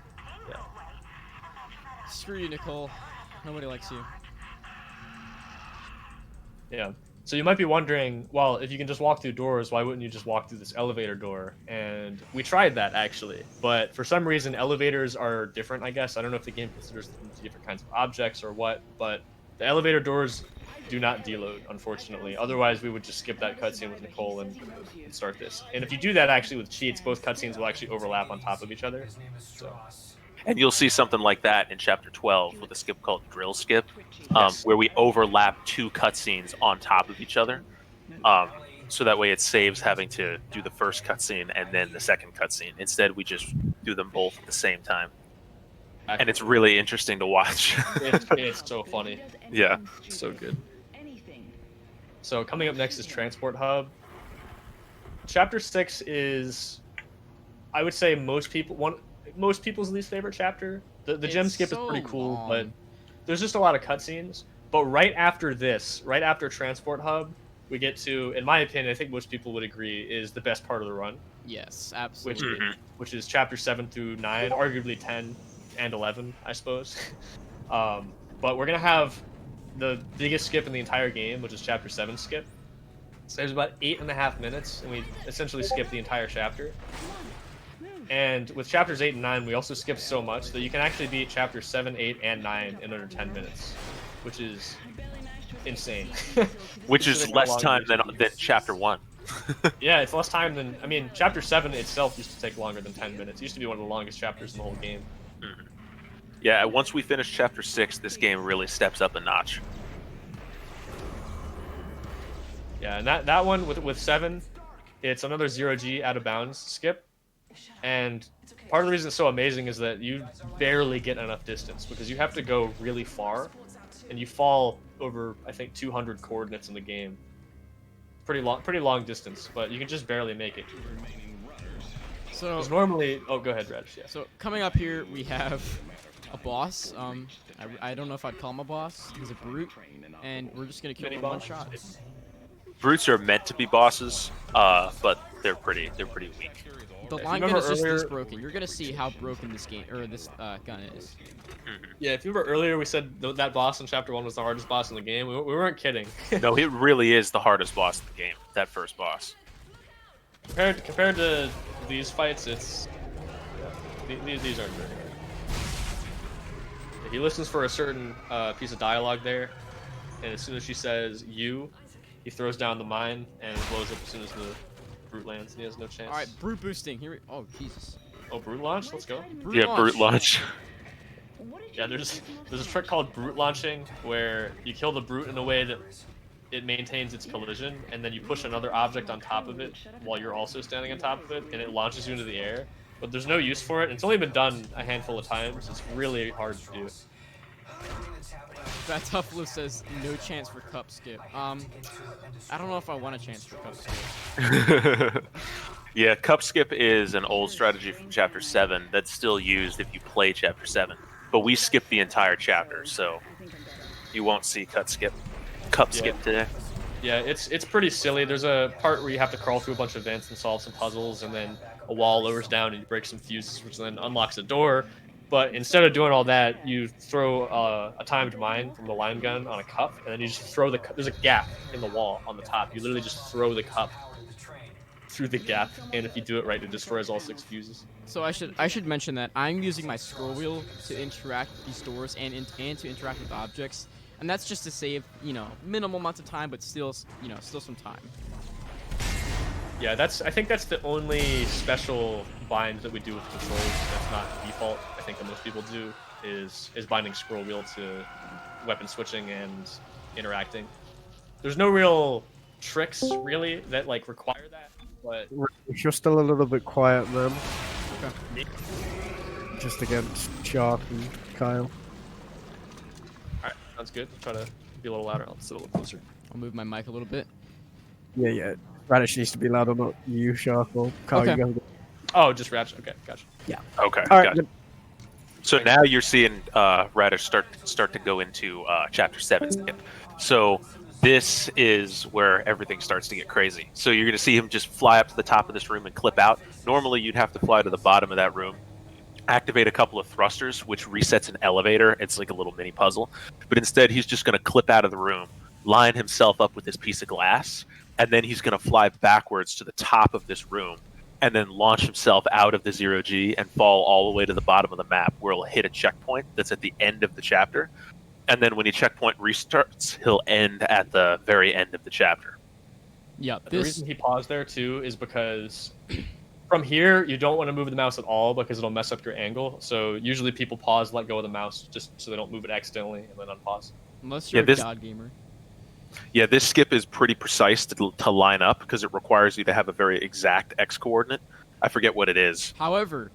Yeah. Screw you, Nicole. Nobody likes you. Yeah. So you might be wondering, well, if you can just walk through doors, why wouldn't you just walk through this elevator door? And we tried that actually, but for some reason elevators are different, I guess. I don't know if the game considers them different kinds of objects or what, but the elevator doors do not deload, unfortunately. Otherwise, we would just skip that cutscene with Nicole and start this. And if you do that actually with cheats, both cutscenes will actually overlap on top of each other. So And you'll see something like that in Chapter 12 with a skip called Drill Skip, Yes. where we overlap two cutscenes on top of each other. So that way it saves having to do the first cutscene and then the second cutscene. Instead, we just do them both at the same time. And it's really interesting to watch. it's so funny. Yeah. So good. So coming up next is Transport Hub. Chapter 6 is, I would say, most people's least favorite chapter. The gem It's skip so is pretty cool, long. but there's just a lot of cutscenes. But right after this, right after Transport Hub, we get to, in my opinion, I think most people would agree, is the best part of the run, Yes, which absolutely. which is chapter 7 through 9, arguably 10 and 11, I suppose. But we're gonna have the biggest skip in the entire game, which is chapter 7 skip. So there's about 8.5 minutes, and we essentially skip the entire chapter. And with chapters 8 and 9, we also skip so much that you can actually beat chapters 7, 8, and 9 in under 10 minutes, which is insane. Which is Considering how less long time it than is. Chapter 1. Yeah, it's less time than, I mean, chapter 7 itself used to take longer than 10 minutes. It used to be one of the longest chapters in the whole game. Yeah, once we finish Chapter 6, this game really steps up a notch. Yeah, and that one with 7, it's another 0G out of bounds skip. And part of the reason it's so amazing is that you barely get enough distance because you have to go really far, and you fall over, I think, 200 coordinates in the game. Pretty long distance, but you can just barely make it. So, Because normally, oh, go ahead, Radish. Yeah. so coming up here, we have a boss. I don't know if I'd call him a boss. He's a brute, and we're just gonna kill him in one Mini-boss? shot. Brutes are meant to be bosses, but they're pretty weak. The If you line gun remember is just this earlier- broken. You're gonna see how broken this game or this gun is. Yeah, if you remember earlier, we said that boss in chapter 1 was the hardest boss in the game. We weren't kidding. No, it really is the hardest boss in the game. That first boss. compared to these fights, it's these aren't very hard. He listens for a certain piece of dialogue there, and as soon as she says "you," he throws down the mine and it blows up as soon as the brute lands. And he has no chance. All right, brute boosting. Here we. Oh Jesus. Oh, brute launch. Let's go. Brute Yeah, brute launch. Yeah, there's a trick called brute launching where you kill the brute in a way that it maintains its collision, and then you push another object on top of it while you're also standing on top of it, and it launches you into the air. But there's no use for it. It's only been done a handful of times. It's really hard to do. That Tough Blue says no chance for cup skip. I don't know if I want a chance for cup skip. Yeah, cup skip is an old strategy from Chapter 7 that's still used if you play Chapter 7. But we skipped the entire chapter, so you won't see cup skip today. Yeah, it's pretty silly. There's a part where you have to crawl through a bunch of vents and solve some puzzles, and then a wall lowers down and you break some fuses, which then unlocks a door. But instead of doing all that, you throw a timed mine from the line gun on a cup, and then you just throw there's a gap in the wall on the top. You literally just throw the cup through the gap, and if you do it right, it destroys all 6 fuses. So I should mention that I'm using my scroll wheel to interact with these doors and to interact with objects, and that's just to save minimal amounts of time, but still still some time. Yeah, I think that's the only special bind that we do with controls that's not default. I think that most people do is binding scroll wheel to weapon switching and interacting. There's no real tricks really that require that, but If you're still a little bit quiet, man. Okay. Just against Shark and Kyle. alright, sounds good. Try to be a little louder. I'll sit a little closer. I'll move my mic a little bit. Yeah. Radish needs to be louder, not you, Shark, or Kyle. Okay. You go. Oh, just Ratchet. Okay, gotcha. Okay, All right. gotcha. So now you're seeing Radish start to go into Chapter 7 skip. So this is where everything starts to get crazy. So you're going to see him just fly up to the top of this room and clip out. Normally, you'd have to fly to the bottom of that room, activate a couple of thrusters, which resets an elevator. It's like a little mini puzzle. But instead, he's just going to clip out of the room, line himself up with this piece of glass, and then he's going to fly backwards to the top of this room and then launch himself out of the zero G and fall all the way to the bottom of the map, where he'll hit a checkpoint that's at the end of the chapter. And then when he checkpoint restarts, he'll end at the very end of the chapter. Yeah, The reason he paused there too is because from here you don't want to move the mouse at all because it'll mess up your angle. So usually people pause, let go of the mouse just so they don't move it accidentally, and then unpause. Unless you're a god gamer. Yeah, this skip is pretty precise to line up because it requires you to have a very exact X coordinate. I forget what it is. However,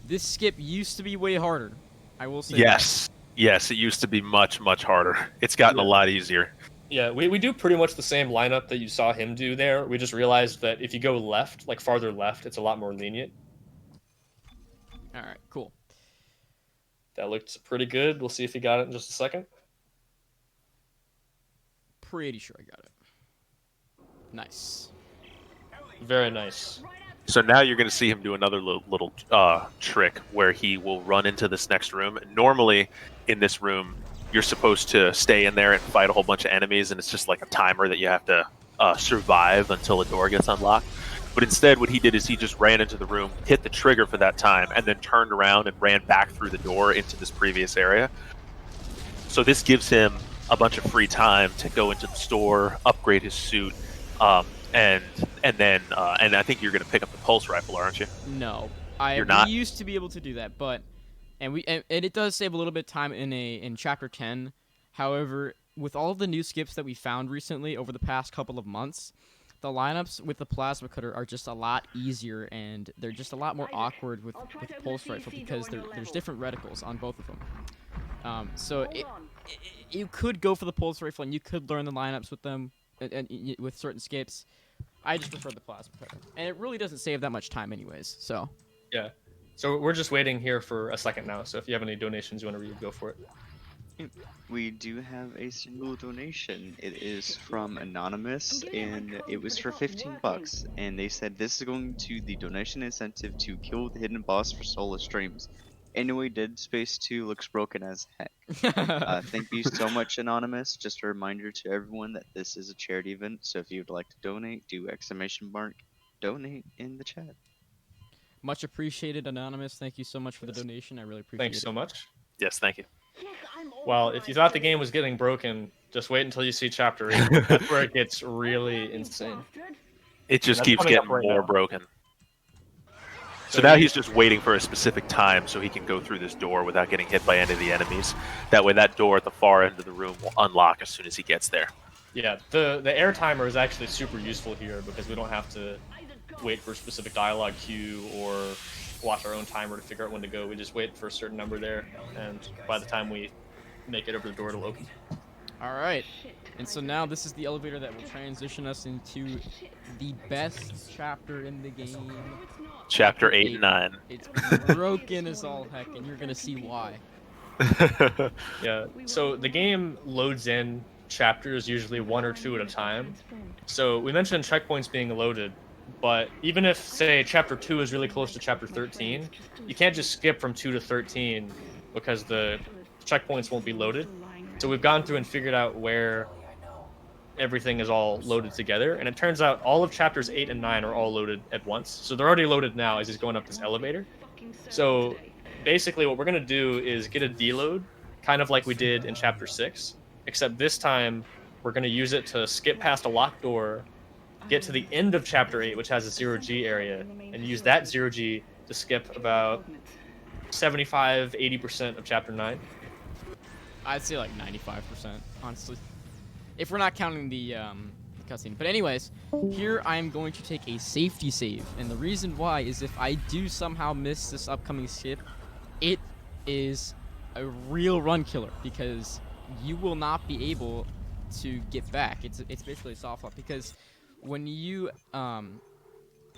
this skip used to be way harder. I will say. Yes. Yes, it used to be much, much harder. It's gotten a lot easier. Yeah, we do pretty much the same lineup that you saw him do there. We just realized that if you go left, like farther left, it's a lot more lenient. All right, cool. That looked pretty good. We'll see if he got it in just a second. Pretty sure I got it. Nice. Very nice. So now you're going to see him do another little trick where he will run into this next room. Normally, in this room, you're supposed to stay in there and fight a whole bunch of enemies, and it's just like a timer that you have to survive until a door gets unlocked. But instead, what he did is he just ran into the room, hit the trigger for that time, and then turned around and ran back through the door into this previous area. So this gives him a bunch of free time to go into the store, upgrade his suit, and I think you're going to pick up the pulse rifle, aren't you? No, You're not? We used to be able to do that, but and it does save a little bit of time in chapter 10. However, with all of the new skips that we found recently over the past couple of months, the lineups with the plasma cutter are just a lot easier, and they're just a lot more awkward with the pulse rifle because there's different reticles on both of them. So you could go for the pulse rifle and you could learn the lineups with them and with certain skips. I just prefer the plasma cutter, and it really doesn't save that much time anyways. So yeah, so we're just waiting here for a second now. So if you have any donations you want to read, go for it. We do have a single donation. It is from Anonymous, and it was for 15 bucks. And they said this is going to the donation incentive to kill the hidden boss for solo streams. Anyway, Dead Space 2 looks broken as heck. Thank you so much, Anonymous. Just a reminder to everyone that this is a charity event, so if you'd like to donate, do donate in the chat. much appreciated, Anonymous. Thank you so much for the donation. I really appreciate it. Thanks so much. Yes, thank you. Well, if you thought the game was getting broken, just wait until you see Chapter 8. That's where it gets really insane. It just That's keeps coming up getting right more now. broken. So So now he- he's just waiting for a specific time so he can go through this door without getting hit by any of the enemies. That way that door at the far end of the room will unlock as soon as he gets there. Yeah, the air timer is actually super useful here because we don't have to wait for a specific dialogue cue or watch our own timer to figure out when to go. We just wait for a certain number there, and by the time we make it over the door, it'll open. All right. And so now this is the elevator that will transition us into the best chapter in the game. Chapter 8 and 9. It's broken as all heck, and you're going to see why. Yeah, so the game loads in chapters usually one or two at a time. So we mentioned checkpoints being loaded, but even if, say, chapter 2 is really close to chapter 13, you can't just skip from 2 to 13 because the checkpoints won't be loaded. So we've gone through and figured out where everything is all loaded together, and it turns out all of chapters 8 and 9 are all loaded at once. So they're already loaded now as he's going up this elevator. So basically what we're going to do is get a deload, kind of like we did in chapter 6, except this time we're going to use it to skip past a locked door, get to the end of chapter 8, which has a 0G area, and use that 0G to skip about 75-80% of chapter 9. I'd say like 95%, honestly. If we're not counting the cutscene. But anyways, here I am going to take a safety save. And the reason why is if I do somehow miss this upcoming skip, it is a real run killer because you will not be able to get back. It's basically a soft lock because when you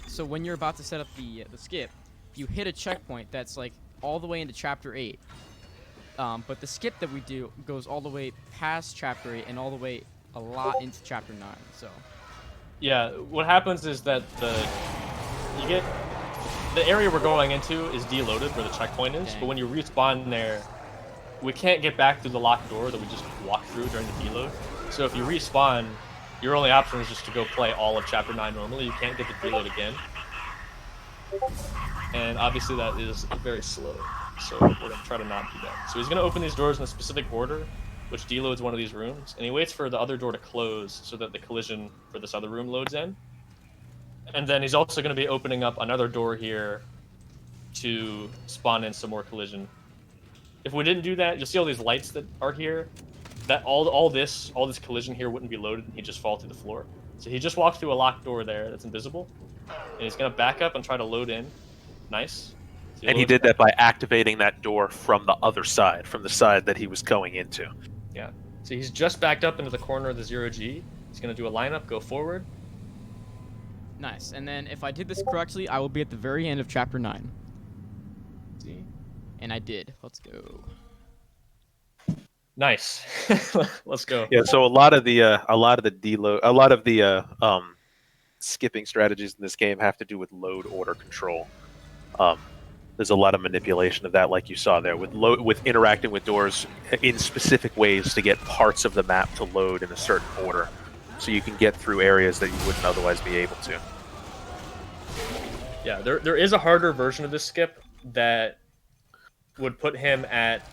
so when you're about to set up the skip, you hit a checkpoint that's like all the way into chapter 8. But the skip that we do goes all the way past chapter 8 and all the way a lot into Chapter 9. So Yeah, what happens is that the area we're going into is deloaded where the checkpoint is, Dang. but when you respawn there, we can't get back through the locked door that we just walked through during the deload. So if you respawn, your only option is just to go play all of Chapter 9 normally. You can't get the deload again. And obviously that is very slow, so we're going to try to not do that. So he's going to open these doors in a specific order, which deloads one of these rooms, and he waits for the other door to close so that the collision for this other room loads in. And then he's also going to be opening up another door here to spawn in some more collision. If we didn't do that, you'll see all these lights that are here. That all this collision here wouldn't be loaded, and he'd just fall through the floor. So he just walked through a locked door there that's invisible, and he's going to back up and try to load in. Nice. So And he did that by activating that door from the other side, from the side that he was going into. Yeah. So he's just backed up into the corner of the 0G. He's going to do a lineup, go forward. nice. And then if I did this correctly, I will be at the very end of Chapter 9. See? And I did. Let's go. Nice. Let's go. Yeah, so a lot of the skipping strategies in this game have to do with load order control. There's a lot of manipulation of that, like you saw there, with interacting with doors in specific ways to get parts of the map to load in a certain order, so you can get through areas that you wouldn't otherwise be able to. Yeah, there is a harder version of this skip that would put him at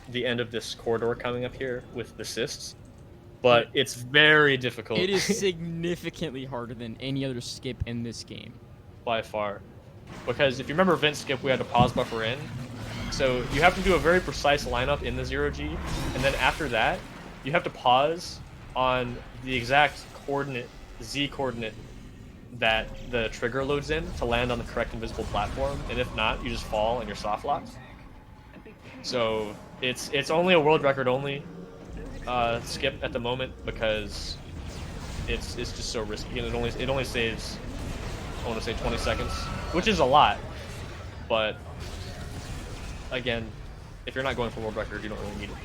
the end of this corridor coming up here with assists, but it's very difficult. It is significantly harder than any other skip in this game. By far. Because if you remember Vent skip, we had to pause buffer in. So you have to do a very precise lineup in the 0G, and then after that, you have to pause on the exact coordinate, Z coordinate, that the trigger loads in to land on the correct invisible platform, and if not, you just fall and you're soft locked. So it's only a world record only skip at the moment because it's just so risky, and it only saves, I want to say 20 seconds, which is a lot, but again, if you're not going for world record, you don't really need it.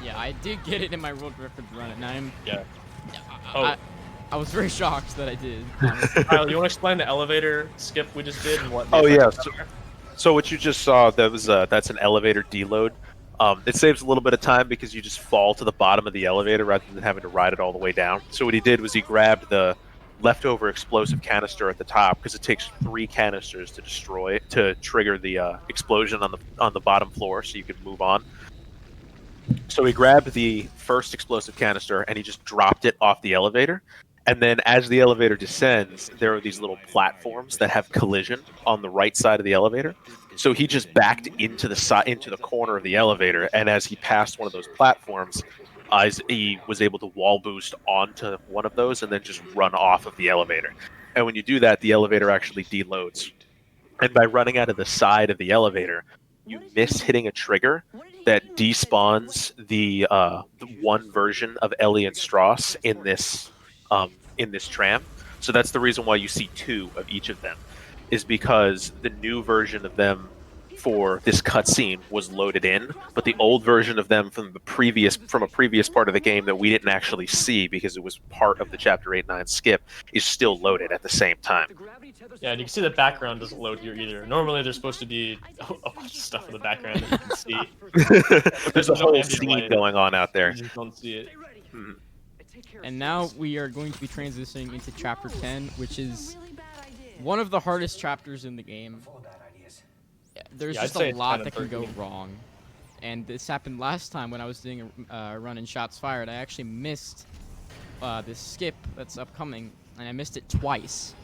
Yeah, I did get it in my world record run at 9. Yeah. I was very shocked that I did. Kyle, you want to explain the elevator skip we just did and what? Oh yeah. So what you just saw, that's an elevator deload. It saves a little bit of time because you just fall to the bottom of the elevator rather than having to ride it all the way down. So what he did was he grabbed the leftover explosive canister at the top, because it takes 3 canisters to trigger the explosion on the bottom floor, so you can move on. So he grabbed the first explosive canister and he just dropped it off the elevator. And then as the elevator descends, there are these little platforms that have collision on the right side of the elevator. So he just backed into the corner of the elevator, and as he passed one of those platforms, he was able to wall boost onto one of those and then just run off of the elevator. And when you do that, the elevator actually deloads. And by running out of the side of the elevator, you miss hitting a trigger that despawns the one version of Ellie and Strauss in this tram. So that's the reason why you see 2 of each of them, is because the new version of them for this cutscene was loaded in, but the old version of them from a previous part of the game that we didn't actually see because it was part of the Chapter 8-9 skip is still loaded at the same time. Yeah, and you can see the background doesn't load here either. Normally there's supposed to be a bunch of stuff in the background that you can see. There's a no whole ambient scene light. going on out there. You just don't see it. Mhm. And now we are going to be transitioning into Chapter 10, which is one of the hardest chapters in the game. There's Yeah, just I'd say a it's lot 10 that and can go 13. wrong. And this happened last time when I was doing a run in Shots Fired. I actually missed this skip that's upcoming, and I missed it twice.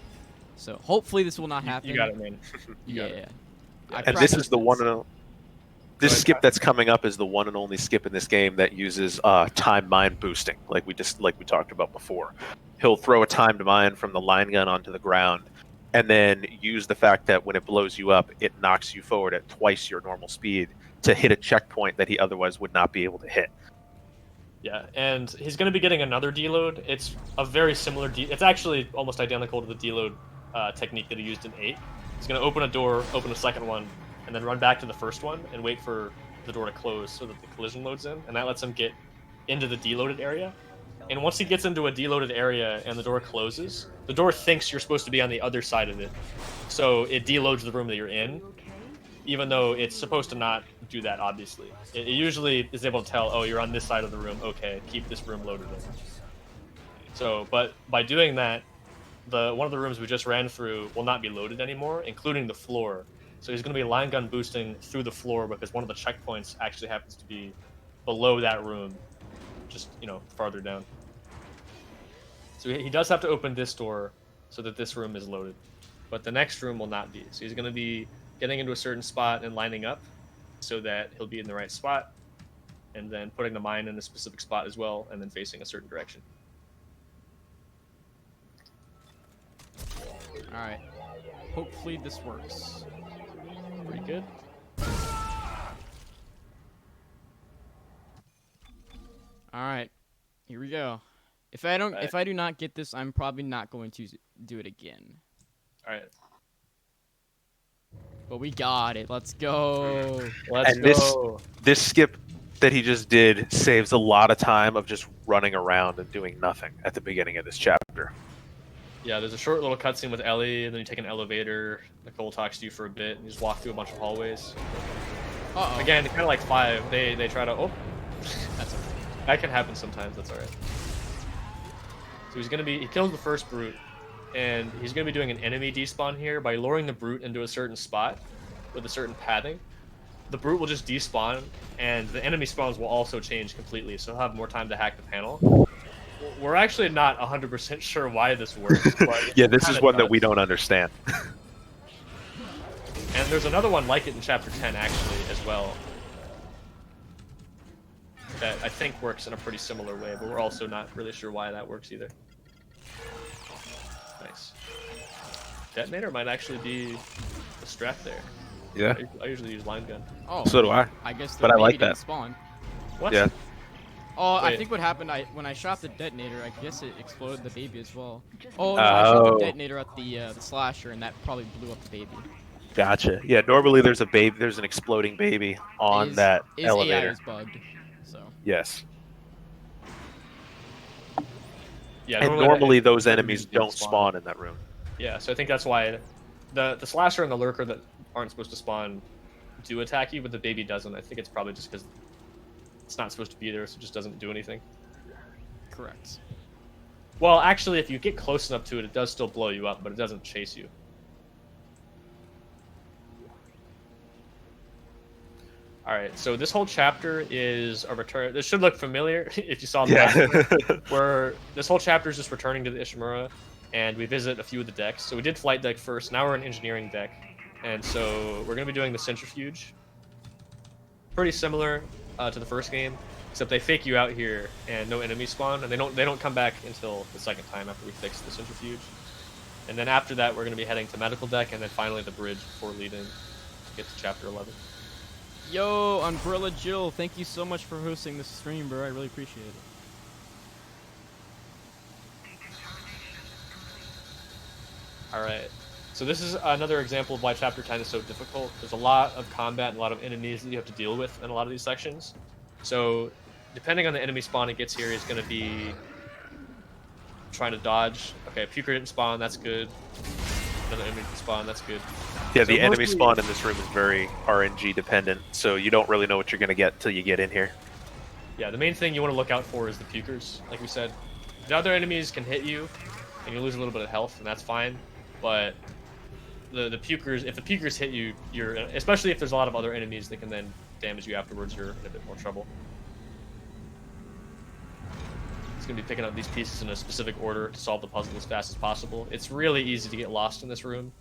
So hopefully this will not happen. You got it, man. You got Yeah. it. And this is practiced the one and Go this ahead, skip Kyle. that's coming up is the one and only skip in this game that uses time mine boosting, like we talked about before. He'll throw a timed mine from the line gun onto the ground, and then use the fact that when it blows you up, it knocks you forward at twice your normal speed to hit a checkpoint that he otherwise would not be able to hit. Yeah, and he's going to be getting another deload. It's a very similar it's actually almost identical to the deload technique that he used in 8. He's going to open a door, open a second one, and then run back to the first one and wait for the door to close so that the collision loads in, and that lets him get into the deloaded area. And once he gets into a deloaded area and the door closes, the door thinks you're supposed to be on the other side of it. So it deloads the room that you're in, even though it's supposed to not do that, obviously. It usually is able to tell, oh, you're on this side of the room, okay, keep this room loaded up. So, but by doing that, one of the rooms we just ran through will not be loaded anymore, including the floor. So he's going to be line gun boosting through the floor because one of the checkpoints actually happens to be below that room, just, farther down. So he does have to open this door so that this room is loaded. But the next room will not be. So he's going to be getting into a certain spot and lining up so that he'll be in the right spot, and then putting the mine in a specific spot as well, and then facing a certain direction. Alright. Hopefully this works. Pretty good. Alright. Here we go. If I do not get this, I'm probably not going to do it again. Alright. But we got it. Let's go. Let's go. This skip that he just did saves a lot of time of just running around and doing nothing at the beginning of this chapter. Yeah, there's a short little cutscene with Ellie, and then you take an elevator. Nicole talks to you for a bit, and you just walk through a bunch of hallways. Uh-oh. Again, kind of like 5. They try to... Oh, That's okay. that can happen sometimes. That's alright. So he kills the first brute, and he's gonna be doing an enemy despawn here by luring the brute into a certain spot with a certain pathing. The brute will just despawn, and the enemy spawns will also change completely, so he'll have more time to hack the panel. We're actually not 100% sure why this works. But Yeah, this is one that we don't understand. And there's another one like it in Chapter 10, actually, as well. That I think works in a pretty similar way, but we're also not really sure why that works either. Nice. Detonator might actually be a strat there. Yeah. I usually use line gun. Oh. So do I. I guess the But I baby like didn't that. spawn. What? Yeah. Oh, I Wait. think what happened, when I shot the detonator, I guess it exploded the baby as well. Oh, no, I shot the Oh. detonator at the slasher, and that probably blew up the baby. Gotcha. Yeah, normally there's an exploding baby on that His elevator. AI is bugged, so. Yes. Yeah. And normally those the enemies enemies don't spawn in that room. Yeah, so I think that's why the slasher and the lurker that aren't supposed to spawn do attack you, but the baby doesn't. I think it's probably just because it's not supposed to be there, so it just doesn't do anything. Correct. Well, actually, if you get close enough to it, it does still blow you up, but it doesn't chase you. Alright, so this whole chapter is a return. This should look familiar if you saw the last one, where this whole chapter is just returning to the Ishimura, and we visit a few of the decks. So we did flight deck first, now we're in engineering deck, and so we're going to be doing the centrifuge. Pretty similar to the first game, except they fake you out here and no enemies spawn, and they don't come back until the second time after we fix the centrifuge. And then after that, we're going to be heading to medical deck, and then finally the bridge before leading to get to chapter 11. Yo, Umbrella Jill, thank you so much for hosting this stream, bro. I really appreciate it. Alright, so this is another example of why chapter 10 is so difficult. There's a lot of combat and a lot of enemies that you have to deal with in a lot of these sections. So, depending on the enemy spawn it gets here, is going to be trying to dodge. Okay, Puker didn't spawn, that's good. Another enemy spawn, that's good. Yeah, So the enemy mostly- spawn in this room is very RNG dependent, so you don't really know what you're going to get till you get in here. Yeah, the main thing you want to look out for is the Pukers, like we said. The other enemies can hit you, and you lose a little bit of health, and that's fine. But the Pukers, if the Pukers hit you, especially if there's a lot of other enemies that can then damage you afterwards, you're in a bit more trouble. It's going to be picking up these pieces in a specific order to solve the puzzle as fast as possible. It's really easy to get lost in this room,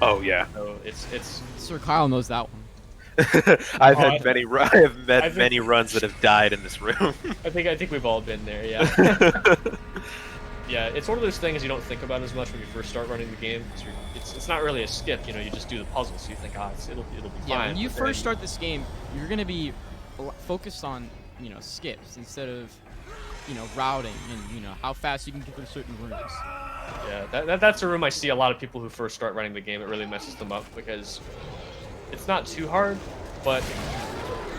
Oh yeah. so it's Sir Kyle knows that one. I've Oh, had many I have met I think- many runs that have died in this room. I think we've all been there, yeah. Yeah, it's one of those things you don't think about as much when you first start running the game. It's not really a skip, you just do the puzzle, so you think, it'll be fine. Yeah, when you but first then- start this game, you're gonna be focused on, skips instead of, routing and, how fast you can get through certain rooms. Yeah, that's a room I see a lot of people who first start running the game. It really messes them up because it's not too hard, but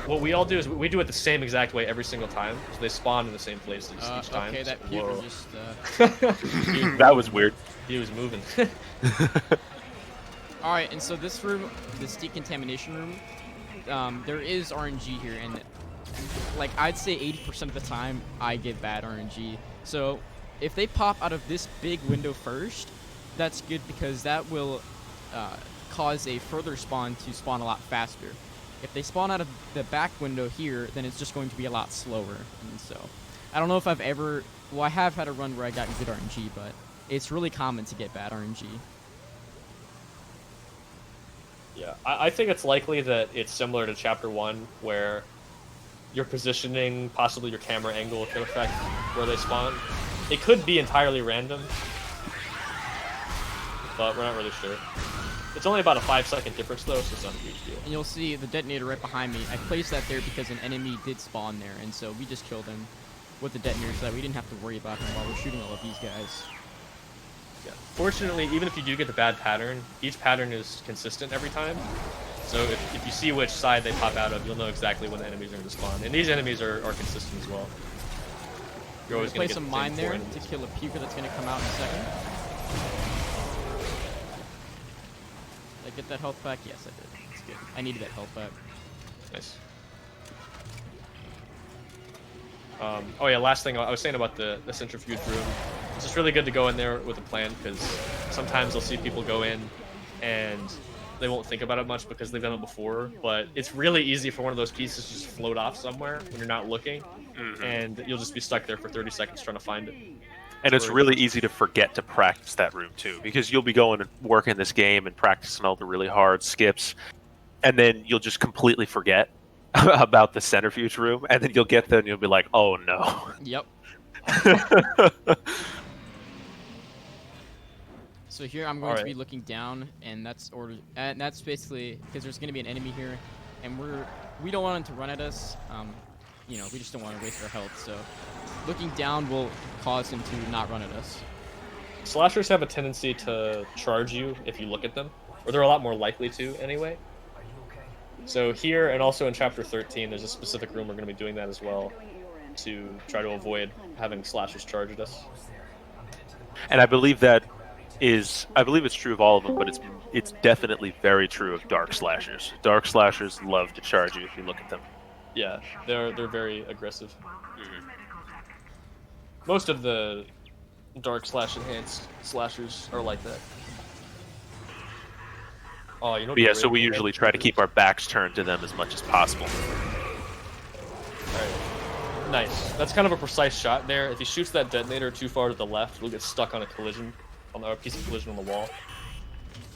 what we all do is we do it the same exact way every single time. So they spawn in the same places each time. Okay, that Whoa. pewter just. That was weird. He was moving. All right, and so this room, this decontamination room, there is RNG here, and like I'd say 80% of the time I get bad RNG. So if they pop out of this big window first, that's good because that will cause a further spawn to spawn a lot faster. If they spawn out of the back window here, then it's just going to be a lot slower. And so I don't know if I've ever, well, I have had a run where I got good RNG, but it's really common to get bad RNG. Yeah, I think it's likely that it's similar to Chapter 1, where your positioning, possibly your camera angle, could affect where they spawn. It could be entirely random, but we're not really sure. It's only about a 5-second difference, though, so it's not a huge deal. And you'll see the detonator right behind me. I placed that there because an enemy did spawn there, and so we just killed him with the detonator so that we didn't have to worry about him while we're shooting all of these guys. Yeah. Fortunately, even if you do get the bad pattern, each pattern is consistent every time. So if you see which side they pop out of, you'll know exactly when the enemies are going to spawn. And these enemies are consistent as well. You're always going to place a mine there to kill a puker that's going to come out in a second. Did I get that health back? Yes, I did. That's good. I needed that health back. Nice. Oh yeah, last thing I was saying about the centrifuge room. It's just really good to go in there with a plan, because sometimes I'll see people go in and they won't think about it much because they've done it before, but it's really easy for one of those pieces to just float off somewhere when you're not looking, and you'll just be stuck there for 30 seconds trying to find it. And it's really easy to forget to practice that room too, because you'll be going and working this game and practicing all the really hard skips, and then you'll just completely forget about the centrifuge room, and then you'll get there and you'll be like, oh no. Yep. So here I'm going to be looking down, and that's basically because there's going to be an enemy here, and we don't want him to run at us. You know, we just don't want to waste our health. So looking down will cause him to not run at us. Slashers have a tendency to charge you if you look at them, or they're a lot more likely to anyway. So here, and also in Chapter 13, there's a specific room we're going to be doing that as well, to try to avoid having slashers charge at us. And I believe it's true of all of them, but it's definitely very true of dark slashers. Dark slashers love to charge you if you look at them. Yeah, they're very aggressive. Most of the dark slash enhanced slashers are like that. Oh, you know. Yeah, so we usually try to keep our backs turned to them as much as possible. Alright. Nice. That's kind of a precise shot there. If he shoots that detonator too far to the left, we'll get stuck on a collision, on a piece of collision on the wall.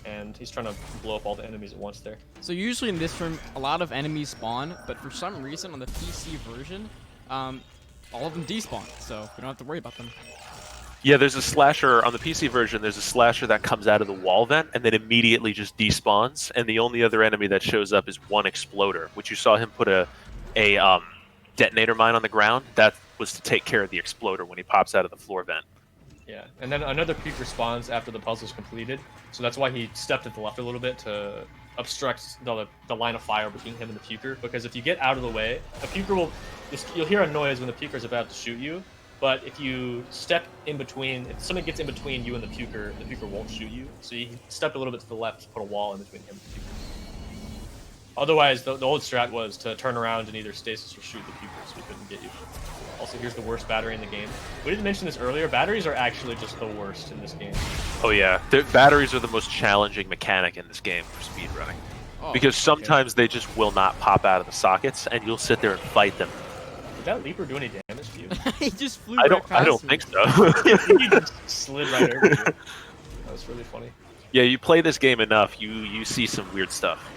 And he's trying to blow up all the enemies at once there. So usually in this room, a lot of enemies spawn, but for some reason on the PC version, all of them despawn, so we don't have to worry about them. Yeah, there's a slasher on the PC version. There's a slasher that comes out of the wall vent and then immediately just despawns, and the only other enemy that shows up is one exploder, which you saw him put a detonator mine on the ground. That was to take care of the exploder when he pops out of the floor vent. Yeah, and then another puker spawns after the puzzle's completed, so that's why he stepped at the left a little bit to obstruct the line of fire between him and the puker, because if you get out of the way, a puker will... You'll hear a noise when the puker's about to shoot you, but if you step in between, if something gets in between you and the puker won't shoot you. So you step a little bit to the left to put a wall in between him and the puker. Otherwise, the old strat was to turn around and either stasis or shoot the puker, so we couldn't get you. Also, here's the worst battery in the game. We didn't mention this earlier. Batteries are actually just the worst in this game. Oh yeah, batteries are the most challenging mechanic in this game for speedrunning. Oh, Because sometimes they just will not pop out of the sockets, and you'll sit there and fight them. Did that leaper do any damage to you? He just flew I right past don't me. think so. He just slid right over you. That was really funny. Yeah, you play this game enough, you see some weird stuff.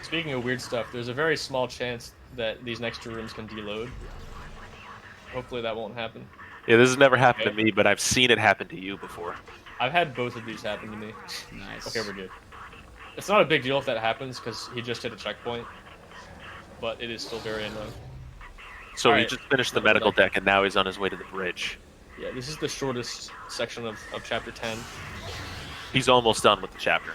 Speaking of weird stuff, there's a very small chance that these next two rooms can deload. Hopefully that won't happen. Yeah, this has never happened to me, but I've seen it happen to you before. I've had both of these happen to me. Nice. Okay, we're good. It's not a big deal if that happens, because he just hit a checkpoint. But it is still very annoying. So he Alright. just finished the medical deck, and now he's on his way to the bridge. Yeah, this is the shortest section of Chapter 10. He's almost done with the chapter.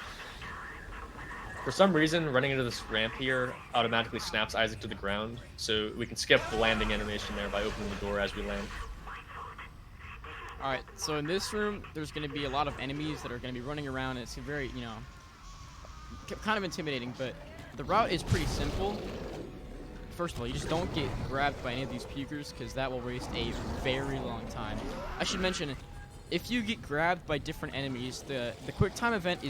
For some reason, running into this ramp here automatically snaps Isaac to the ground, so we can skip the landing animation there by opening the door as we land. Alright, so in this room, there's going to be a lot of enemies that are going to be running around. It's very, kind of intimidating, but the route is pretty simple. First of all, you just don't get grabbed by any of these pukers, because that will waste a very long time. I should mention, if you get grabbed by different enemies, the quick time event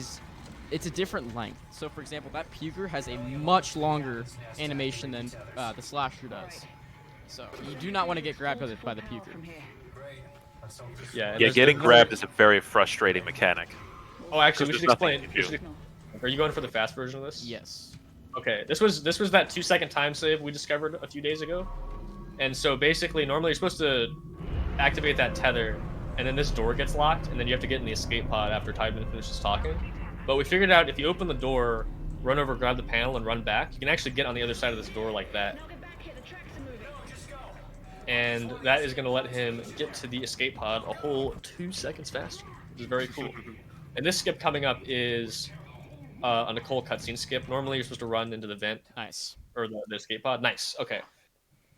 it's a different length. So, for example, that puker has a much longer animation than the slasher does. So, you do not want to get grabbed by the puker. Yeah, getting grabbed is a very frustrating mechanic. Oh, actually, we There's should nothing explain. you can Are you going for the fast version of this? Yes. Okay, this was that 2-second time save we discovered a few days ago, and so basically, normally you're supposed to activate that tether, and then this door gets locked, and then you have to get in the escape pod after Tideman finishes talking. But we figured out if you open the door, run over, grab the panel, and run back, you can actually get on the other side of this door like that. And that is going to let him get to the escape pod a whole 2 seconds faster, which is very cool. And this skip coming up is a Nicole cutscene skip. Normally you're supposed to run into the vent. Nice. Or the escape pod. Nice, okay.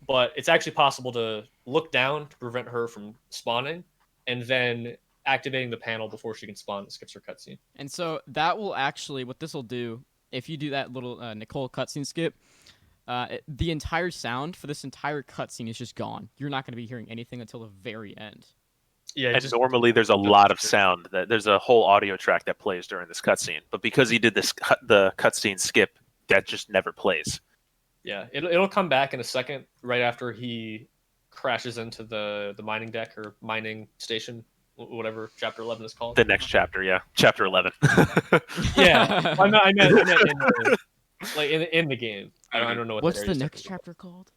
But it's actually possible to look down to prevent her from spawning, and then activating the panel before she can spawn, it skips her cutscene. And so that will actually, what this will do, if you do that little Nicole cutscene skip, the entire sound for this entire cutscene is just gone. You're not going to be hearing anything until the very end. Yeah, And normally there's a lot of sound. There's a whole audio track that plays during this cutscene, but because he did the cutscene skip, that just never plays. Yeah, it'll come back in a second, right after he crashes into the mining deck or mining station, whatever Chapter 11 is called. The next chapter, yeah, Chapter 11. Yeah, I meant in the game. I don't know what. What's the next chapter called?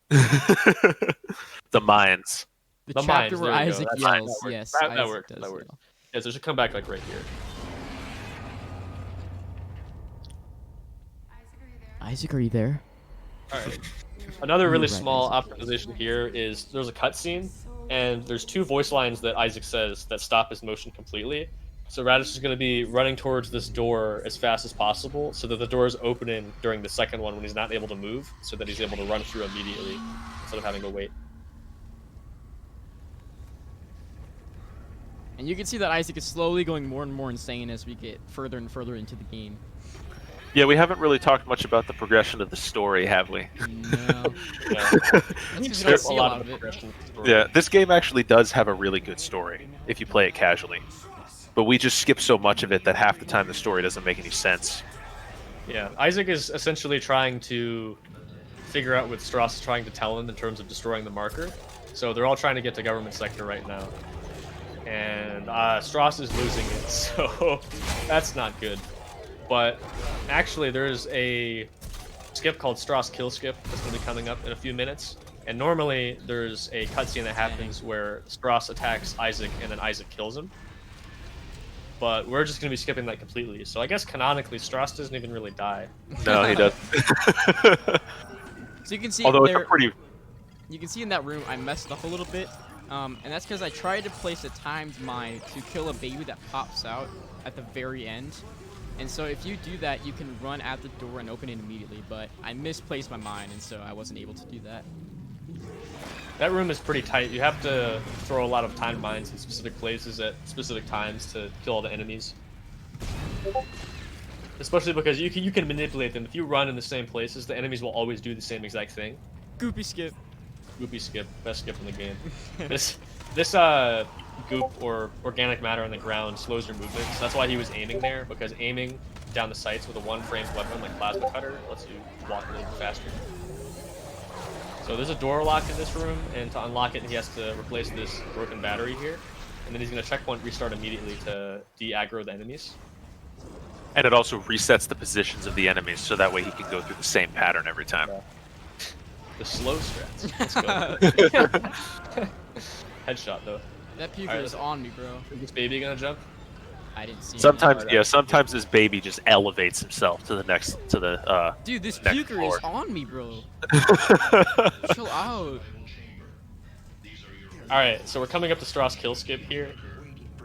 The mines. The chapter mines, where there we go. Isaac That's fine. yells. That Yes, that Isaac works. does That works. yell. Yeah, so it should come back like right here. Isaac, are you there? All right. Another really Right, small Isaac. optimization here is there's a cutscene, and there's 2 voice lines that Isaac says that stop his motion completely. So Radish is going to be running towards this door as fast as possible, so that the door is opening during the second one when he's not able to move, so that he's able to run through immediately instead of having to wait. And you can see that Isaac is slowly going more and more insane as we get further and further into the game. Yeah, we haven't really talked much about the progression of the story, have we? No. Yeah. That's 'cause you don't see a lot of it. progression of the story. Yeah, this game actually does have a really good story if you play it casually. But we just skip so much of it that half the time the story doesn't make any sense. Yeah, Isaac is essentially trying to figure out what Strauss is trying to tell him in terms of destroying the marker. So they're all trying to get to government sector right now. And Strauss is losing it, so that's not good. But actually, there's a skip called Strauss Kill Skip that's going to be coming up in a few minutes. And normally, there's a cutscene that happens where Strauss attacks Isaac and then Isaac kills him. But we're just going to be skipping that completely. So I guess canonically, Strauss doesn't even really die. No, he doesn't. So you can see Although it's there, a pretty... you can see in that room I messed up a little bit. And that's because I tried to place a timed mine to kill a baby that pops out at the very end. And so if you do that, you can run at the door and open it immediately. But I misplaced my mine, and so I wasn't able to do that. That room is pretty tight. You have to throw a lot of timed mines in specific places at specific times to kill all the enemies. Especially because you can manipulate them. If you run in the same places, the enemies will always do the same exact thing. Goopy skip. Goopy skip, best skip in the game. This goop or organic matter on the ground slows your movement. So that's why he was aiming there, because aiming down the sights with a 1-frame weapon like plasma cutter lets you walk a little bit faster. So there's a door locked in this room, and to unlock it, he has to replace this broken battery here. And then he's going to checkpoint restart immediately to de-aggro the enemies. And it also resets the positions of the enemies, so that way he can go through the same pattern every time. Yeah. The slow strats. Let's go. Headshot, though. That puker Alright, is on me, bro. Is this baby going to jump? I didn't see him. Sometimes this baby just elevates himself to the Dude, this next puker floor. is on me, bro. Chill out. Alright, so we're coming up to Strauss Kill Skip here.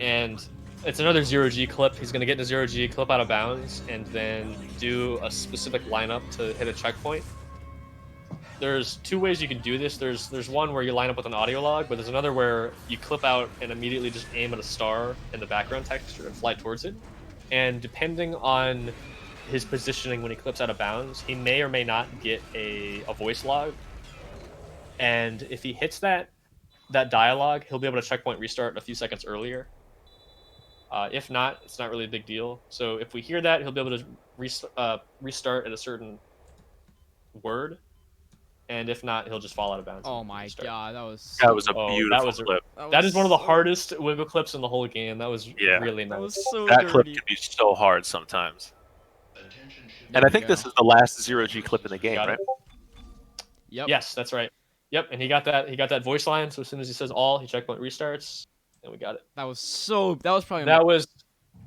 And It's another 0G clip. He's going to get into 0G, clip out of bounds, and then do a specific lineup to hit a checkpoint. There's two ways you can do this. There's one where you line up with an audio log, but there's another where you clip out and immediately just aim at a star in the background texture and fly towards it. And depending on his positioning when he clips out of bounds, he may or may not get a voice log. And if he hits that dialogue, he'll be able to checkpoint restart a few seconds earlier. If not, it's not really a big deal. So if we hear that, he'll be able to restart at a certain word. And if not, he'll just fall out of bounds. Oh my god, that was That was a Oh, beautiful that clip. That is one of the hardest wiggle clips in the whole game. That was really nice. That was so That clip dirty. can be so hard sometimes. There And I we think go. this is the last 0G clip in the game, Got right? it. Yep. Yes, that's right. Yep, and he got that voice line. So as soon as he says all, he checkpoint restarts, and we got it. That was probably That was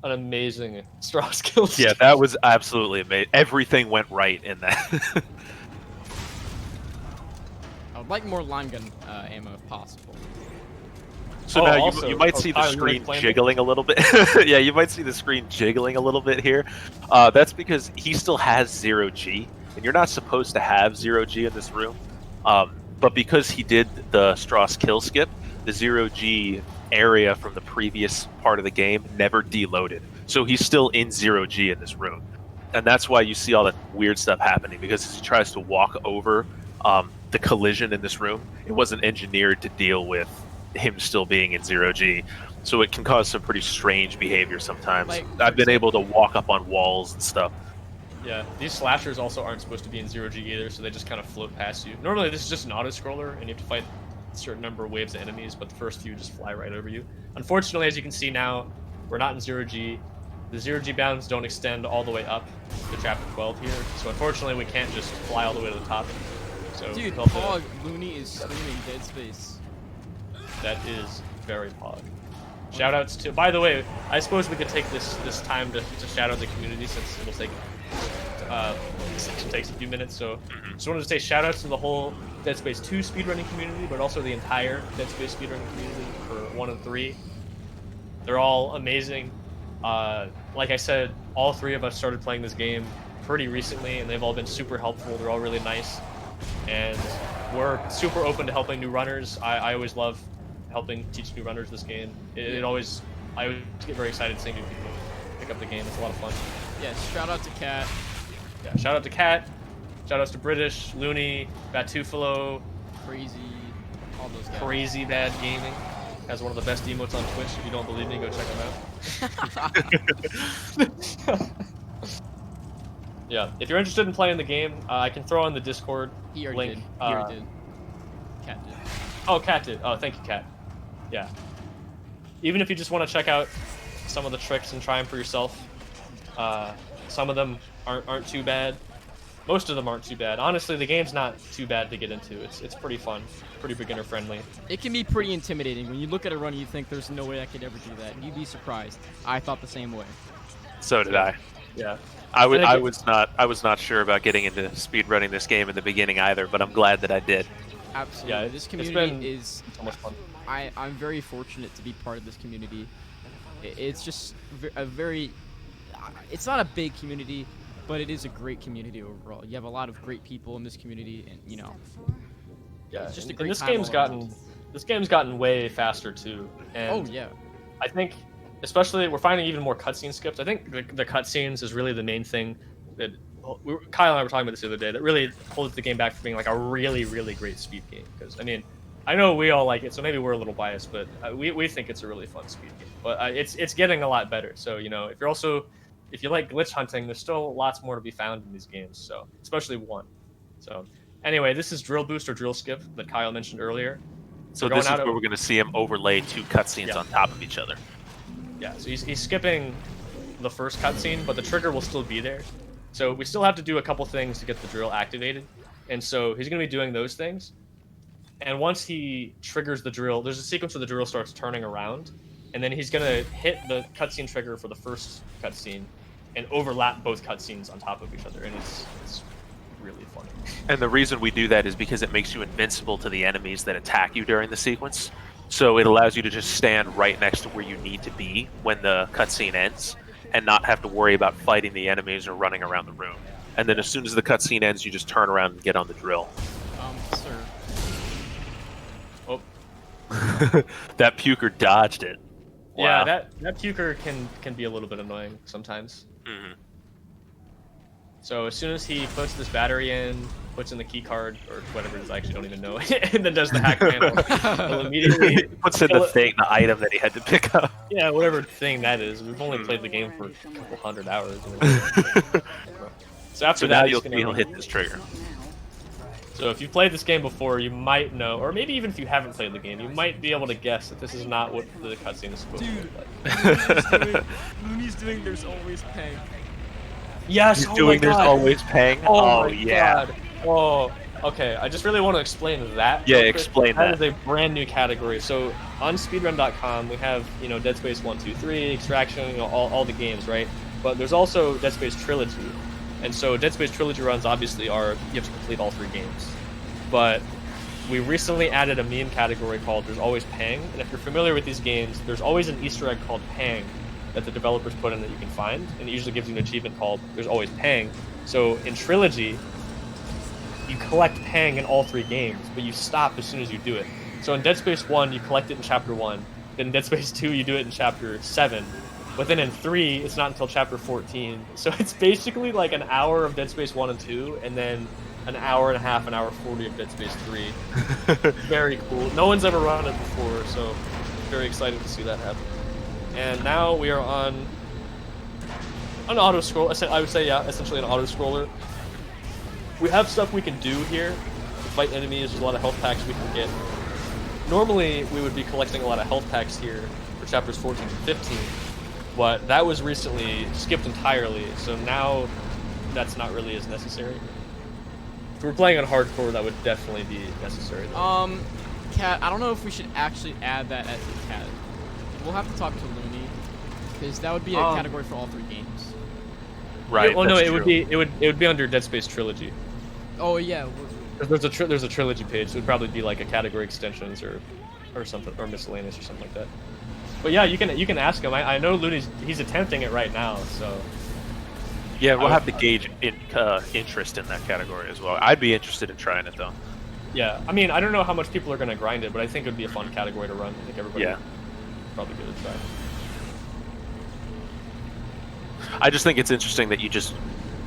an amazing straw skill. Yeah, that was absolutely amazing. Everything went right in that. I would like more line gun ammo if possible. So Oh, now also- you might see the Kyle, you wanna screen explain jiggling a little bit. Yeah, you might see the screen jiggling a little bit here. That's because he still has 0G, and you're not supposed to have 0G in this room. But because he did the Strauss kill skip, the 0G area from the previous part of the game never deloaded. So he's still in 0G in this room. And that's why you see all that weird stuff happening, because as he tries to walk over the collision in this room, it wasn't engineered to deal with him still being in 0G. So it can cause some pretty strange behavior sometimes. Like, I've been able to walk up on walls and stuff. Yeah, these slashers also aren't supposed to be in 0G either, so they just kind of float past you. Normally this is just an auto-scroller, and you have to fight a certain number of waves of enemies, but the first few just fly right over you. Unfortunately, as you can see now, we're not in 0G. The 0G bounds don't extend all the way up to chapter 12 here, so unfortunately we can't just fly all the way to the top. So Dude, we'll have Pog Looney is screaming Dead Space. That is very Pog. Shoutouts to. By the way, I suppose we could take this time to shout out the community, since it'll take this section takes a few minutes. So just wanted to say shoutouts to the whole Dead Space 2 speedrunning community, but also the entire Dead Space speedrunning community for 1 and 3. They're all amazing. Like I said, all three of us started playing this game pretty recently, and they've all been super helpful. They're all really nice, and we're super open to helping new runners. I always love helping teach new runners this game. I always get very excited seeing new people pick up the game. It's a lot of fun. Yes, shout out to Kat. Yeah, shout out to Kat. Shout outs to British, Looney, Batufalo, Crazy, all those guys. Crazy Bad Gaming. Has one of the best emotes on Twitch. If you don't believe me, go check him out. Yeah, if you're interested in playing the game, I can throw in the Discord He already link. did. He already did. Kat did. Oh, Kat did. Oh, thank you, Kat. Yeah. Even if you just want to check out some of the tricks and try them for yourself, some of them aren't too bad. Most of them aren't too bad. Honestly, the game's not too bad to get into. It's pretty fun, pretty beginner friendly. It can be pretty intimidating. When you look at a run, you think there's no way I could ever do that. And you'd be surprised. I thought the same way. So did I. Yeah. I And again- was not sure about getting into speedrunning this game in the beginning either, but I'm glad that I did. Absolutely. Yeah, This it's community been is. so much fun. I'm very fortunate to be part of this community. It's just a very. It's not a big community, but it is a great community overall. You have a lot of great people in this community, and you know. Yeah, It's just a and great this time game's all gotten around. this game's gotten way faster too. And Oh yeah. I think, especially, we're finding even more cutscene skips. I think the cutscenes is really the main thing that Kyle and I were talking about this the other day. That really holds the game back from being like a really, really great speed game. Because I mean, I know we all like it, so maybe we're a little biased, but we think it's a really fun speed game. But it's getting a lot better. So you know, if you like glitch hunting, there's still lots more to be found in these games. So especially one. So anyway, this is Drill Boost or Drill Skip that Kyle mentioned earlier. So We're this is going out where of- we're going to see him overlay two cutscenes Yeah. on top of each other. Yeah, so he's skipping the first cutscene, but the trigger will still be there. So we still have to do a couple things to get the drill activated. And so he's going to be doing those things. And once he triggers the drill, there's a sequence where the drill starts turning around. And then he's going to hit the cutscene trigger for the first cutscene and overlap both cutscenes on top of each other. And it's really funny. And the reason we do that is because it makes you invincible to the enemies that attack you during the sequence. So it allows you to just stand right next to where you need to be when the cutscene ends, and not have to worry about fighting the enemies or running around the room. And then as soon as the cutscene ends, you just turn around and get on the drill. Sir. Oh, That puker dodged it. yeah, Wow. that puker can be a little bit annoying sometimes. Mhm. So as soon as he puts this battery in, puts in the key card or whatever it is, I actually don't even know, and then does the hack panel, he'll immediately Puts in the item that he had to pick up. yeah, whatever thing that is. We've only played the game for a couple hundred hours. So after So that, now he's you'll hit this trigger. So if you've played this game before, you might know, or maybe even if you haven't played the game, you might be able to guess that this is not what the cutscene is supposed to look like. Looney's doing There's Always Pain. Yes, He's oh doing my There's God. Always Pang. Oh, my yeah. God. Oh, okay. I just really want to explain that. Yeah, real quick. explain that. That is a brand new category. So on speedrun.com, we have, Dead Space 1, 2, 3, Extraction, all the games, right? But there's also Dead Space Trilogy. And so Dead Space Trilogy runs obviously are, you have to complete all 3 games. But we recently added a meme category called There's Always Pang. And if you're familiar with these games, there's always an Easter egg called Pang that the developers put in that you can find. And it usually gives you an achievement called There's Always Pang. So in Trilogy, you collect Pang in all 3 games, but you stop as soon as you do it. So in Dead Space 1, you collect it in Chapter 1. Then in Dead Space 2, you do it in Chapter 7. But then in 3, it's not until Chapter 14. So it's basically like an hour of Dead Space 1 and 2, and then an hour and a half, an hour 40 of Dead Space 3. Very cool. No one's ever run it before, so very excited to see that happen. And now we are on an auto scroll. I would say, yeah, essentially an auto scroller. We have stuff we can do here to fight enemies. There's a lot of health packs we can get. Normally, we would be collecting a lot of health packs here for chapters 14 and 15, but that was recently skipped entirely, so now that's not really as necessary. If we're playing on hardcore, that would definitely be necessary, though. Cat, I don't know if we should actually add that as a cat. We'll have to talk to Looney, because that would be a category for all 3 games. Right. Yeah, well, no, that's it would be under Dead Space Trilogy. Oh yeah. There's a trilogy page, so it'd probably be like a category extensions or something, or miscellaneous or something like that. But yeah, you can ask him. I know he's attempting it right now, so. Yeah, we'll have to gauge interest in that category as well. I'd be interested in trying it though. Yeah, I mean, I don't know how much people are going to grind it, but I think it would be a fun category to run. I think everybody would probably give it a try. I just think it's interesting that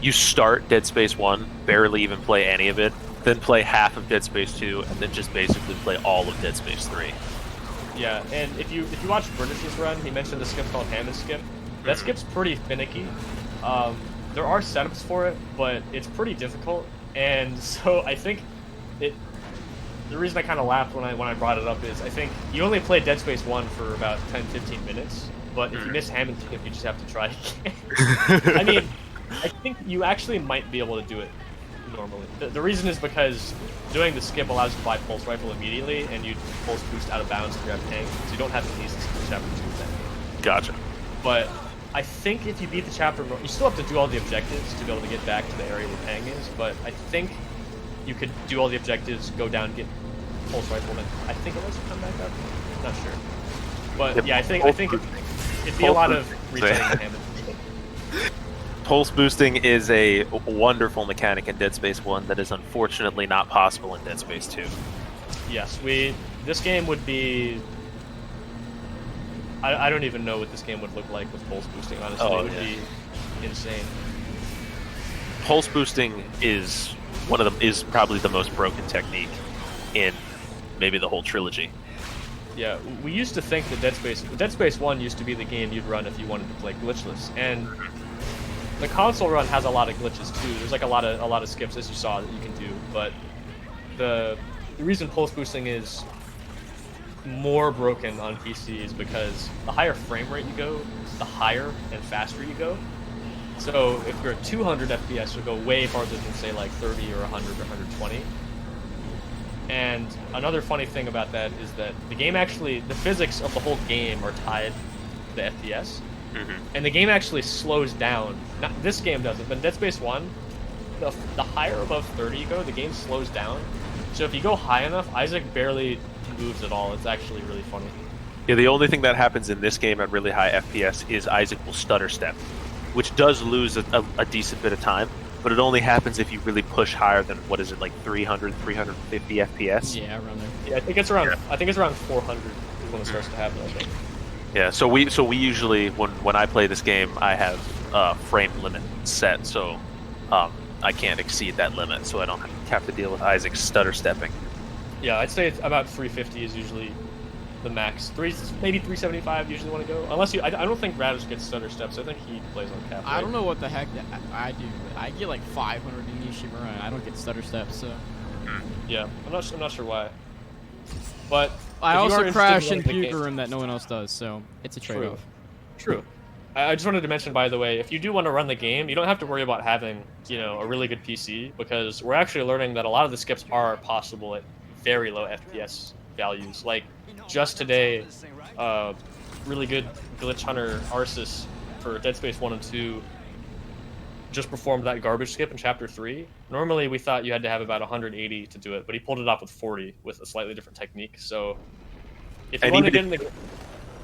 you start Dead Space 1, barely even play any of it, then play half of Dead Space 2, and then just basically play all of Dead Space 3. Yeah, and if you watch Burnish's run, he mentioned a skip called Hammond Skip. That skip's pretty finicky. There are setups for it, but it's pretty difficult, and so I think the reason I kind of laughed when I brought it up is I think you only play Dead Space 1 for about 10-15 minutes, but if you miss Hammond Skip, you just have to try again. I mean, I think you actually might be able to do it normally. The reason is because doing the skip allows you to buy Pulse Rifle immediately, and you Pulse Boost out of bounds if you have Pang, so you don't have to use Chapter 2 then. Gotcha. But I think if you beat the chapter, you still have to do all the objectives to be able to get back to the area where Pang is, but I think you could do all the objectives, go down, get Pulse Rifle, and I think it lets you come back up. Not sure. But yeah, I think it'd be a lot of returning the Hammond. Pulse boosting is a wonderful mechanic in Dead Space 1 that is unfortunately not possible in Dead Space 2. Yes, this game would be... I don't even know what this game would look like with pulse boosting, honestly. It would be insane. Pulse boosting is probably the most broken technique in maybe the whole trilogy. Yeah, we used to think that Dead Space 1 used to be the game you'd run if you wanted to play glitchless, and the console run has a lot of glitches too. There's like a lot of skips, as you saw, that you can do, but the reason pulse boosting is more broken on PC is because the higher frame rate you go, the higher and faster you go. So if you're at 200 FPS, you'll go way farther than say like 30 or 100 or 120. And another funny thing about that is that the physics of the whole game are tied to the FPS. And the game actually slows down. This game doesn't, but in Dead Space 1, the higher above 30 you go, the game slows down. So if you go high enough, Isaac barely moves at all. It's actually really funny. Yeah, the only thing that happens in this game at really high FPS is Isaac will stutter step, which does lose a decent bit of time, but it only happens if you really push higher than, what is it, like 300, 350 FPS? Yeah, around there. Yeah, I think it's around 400 is when it starts to happen, I think. Yeah, so we usually, when I play this game, I have frame limit set, so I can't exceed that limit, so I don't have to deal with Isaac stutter stepping. Yeah, I'd say it's about 350 is usually the max. Maybe 375 usually want to go. Unless I don't think Radish gets stutter steps. I think he plays on cap. I don't know what the heck I do, but I get like 500 in Nishimura, and I don't get stutter steps, so... Yeah, I'm not sure why. But I if you are also interested crash in in running the Puke game- Room that no one else does, so it's a trade-off. True. I just wanted to mention, by the way, if you do want to run the game, you don't have to worry about having, a really good PC, because we're actually learning that a lot of the skips are possible at very low FPS values. Like, just today, really good glitch hunter Arceus for Dead Space 1 and 2 just performed that garbage skip in Chapter 3. Normally, we thought you had to have about 180 to do it, but he pulled it off with 40 with a slightly different technique. So, if you want to get in the...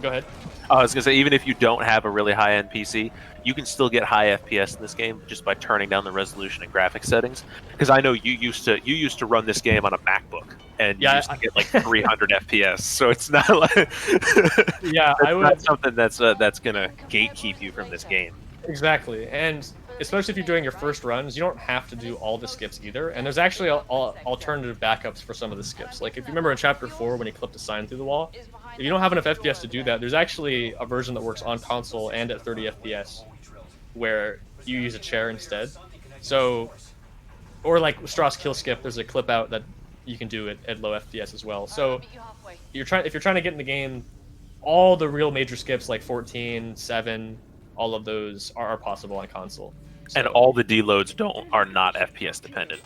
Go ahead. I was gonna say, even if you don't have a really high-end PC, you can still get high FPS in this game just by turning down the resolution and graphics settings. Because I know you used to run this game on a MacBook, and you used to get like 300 FPS. So it's not like not something that's gonna gatekeep you from this game. Exactly, and especially if you're doing your first runs, you don't have to do all the skips either. And there's actually alternative backups for some of the skips. Like if you remember in Chapter 4 when he clipped a sign through the wall, if you don't have enough FPS to do that, there's actually a version that works on console and at 30 FPS where you use a chair instead. So, or like Strauss kill skip, there's a clip out that you can do it at low FPS as well. So if you're trying to get in the game, all the real major skips like 14, 7, all of those are possible on console. So, and all the deloads are not FPS dependent.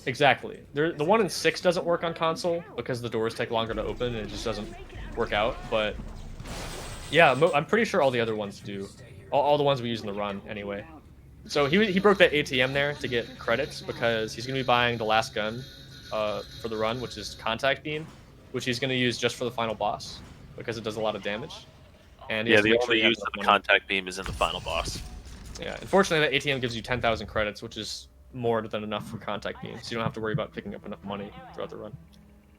Exactly. The 1 in 6 doesn't work on console because the doors take longer to open and it just doesn't work out. But yeah, I'm pretty sure all the other ones do. All the ones we use in the run anyway. So he broke that ATM there to get credits because he's going to be buying the last gun for the run, which is Contact Beam, which he's going to use just for the final boss because it does a lot of damage. And yeah, the only use of the Contact Beam is in the final boss. Yeah, unfortunately, that ATM gives you 10,000 credits, which is more than enough for Contact Beam, so you don't have to worry about picking up enough money throughout the run.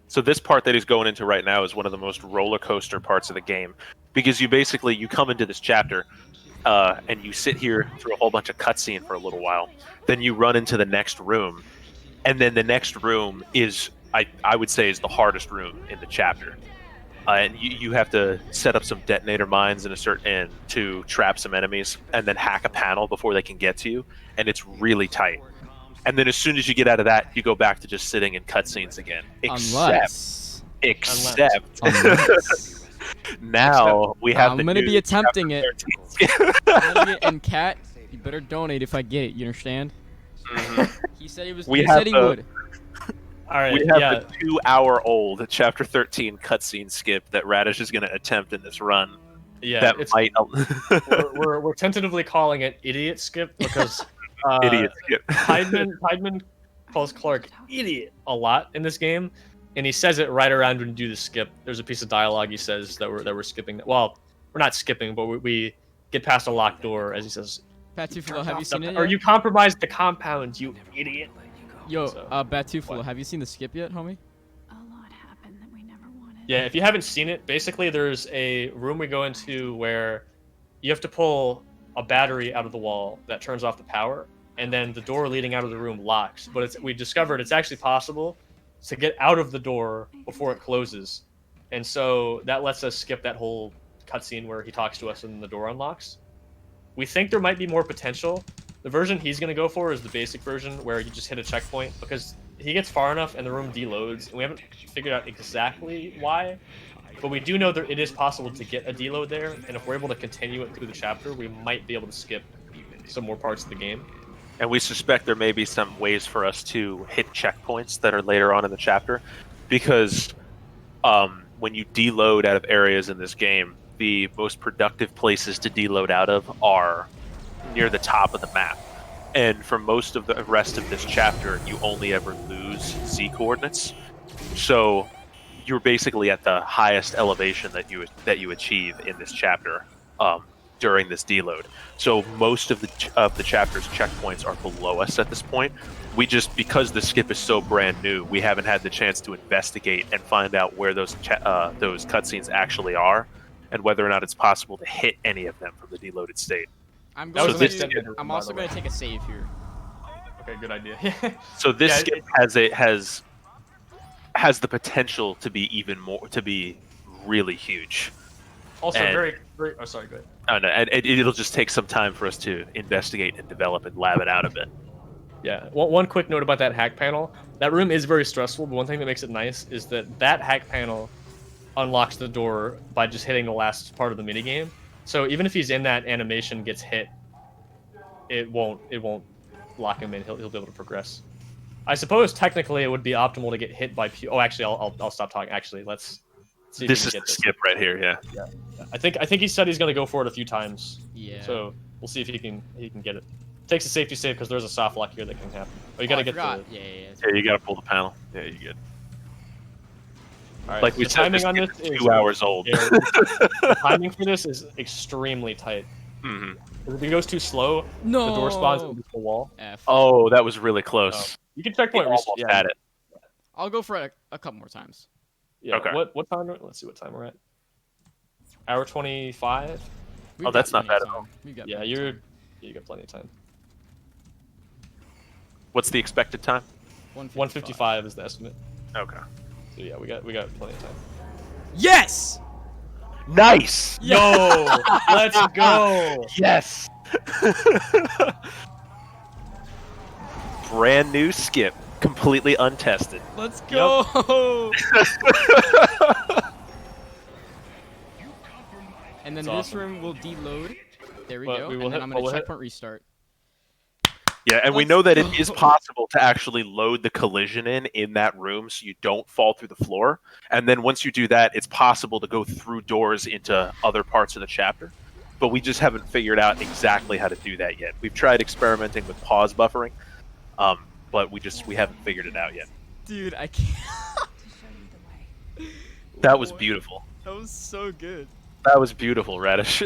So this part that he's going into right now is one of the most roller coaster parts of the game, because you come into this chapter, and you sit here through a whole bunch of cutscene for a little while. Then you run into the next room, and then the next room is, I would say, is the hardest room in the chapter. And you have to set up some detonator mines and to trap some enemies, and then hack a panel before they can get to you, and it's really tight. And then as soon as you get out of that, you go back to just sitting in cutscenes again. Except now we have. I'm gonna be attempting it. And Cat, you better donate if I get it. You understand? Mm-hmm. He said he was. He said he would. All right, we have the 2-hour-old Chapter 13 cutscene skip that Radish is going to attempt in this run. Yeah, that might. we're tentatively calling it idiot skip because idiot skip. Tideman calls Clark idiot a lot in this game, and he says it right around when you do the skip. There's a piece of dialogue he says that we're skipping. Well, we're not skipping, but we get past a locked door as he says. Batufalo, have you seen it yet? Or you compromised the compound, you idiot. Yo, Batufalo, have you seen the skip yet, homie? A lot happened that we never wanted. Yeah, if you haven't seen it, basically there's a room we go into where you have to pull a battery out of the wall that turns off the power, and then the door leading out of the room locks. But we discovered it's actually possible to get out of the door before it closes. And so that lets us skip that whole cutscene where he talks to us and the door unlocks. We think there might be more potential. The version he's going to go for is the basic version where you just hit a checkpoint because he gets far enough and the room deloads, and we haven't figured out exactly why, but we do know that it is possible to get a deload there, and if we're able to continue it through the chapter, we might be able to skip some more parts of the game. And we suspect there may be some ways for us to hit checkpoints that are later on in the chapter, because when you deload out of areas in this game, the most productive places to deload out of are near the top of the map. And for most of the rest of this chapter, you only ever lose Z coordinates. So you're basically at the highest elevation that you achieve in this chapter during this deload. So most of the chapter's checkpoints are below us at this point. We just, because the skip is so brand new, we haven't had the chance to investigate and find out where those cutscenes actually are, and whether or not it's possible to hit any of them from the deloaded state. I'm That was going an to. extended room, I'm by also the way. going to take a save here. Okay, good idea. So this Yeah, skip has the potential to be really huge. Also, And- very. Oh, sorry. Go ahead. And it'll just take some time for us to investigate and develop and lab it out a bit. Yeah. One quick note about that hack panel. That room is very stressful, but one thing that makes it nice is that hack panel unlocks the door by just hitting the last part of the minigame. So even if he's in that animation, gets hit, it won't lock him in. He'll be able to progress. I suppose technically it would be optimal to get hit by. Oh, actually, I'll stop talking. Actually, let's see if This we is can the get this. skip right here, yeah. I think he said he's gonna go for it a few times. Yeah. So we'll see if he can get it. Takes a safety save because there's a soft lock here that can happen. Oh, you gotta I get forgot. the. Yeah. Yeah, you gotta pull the panel. Yeah, you're good. All right, Like we the said, timing this on skip this is is 2 hours old. yeah, the timing for this is extremely tight. hmm If it goes too slow, No. the door spawns into the wall. F. Oh, that was really close. You can We checkpoint. almost Yeah, had it. I'll go for it a couple more times. yeah. Okay. What time? Let's see what time we're at. Hour 25. We've Oh, that's got not plenty of bad at all. time. We've got Yeah, plenty of time. you got plenty of time. What's the expected time? 155 is the estimate. Okay. So yeah, we got plenty of time. Yes. Nice. Yo, let's go. Yes. Brand new skip, completely untested. Let's go. And then That's this awesome. room will deload. There we But go. we And will then hit- I'm but going we'll to hit- checkpoint restart. Yeah, and we Let's know that it go. is possible to actually load the collision in that room so you don't fall through the floor. And then once you do that, it's possible to go through doors into other parts of the chapter. But we just haven't figured out exactly how to do that yet. We've tried experimenting with pause buffering, but we haven't figured it out yet. Dude, I can't. That was beautiful. That was so good. That was beautiful, Radish.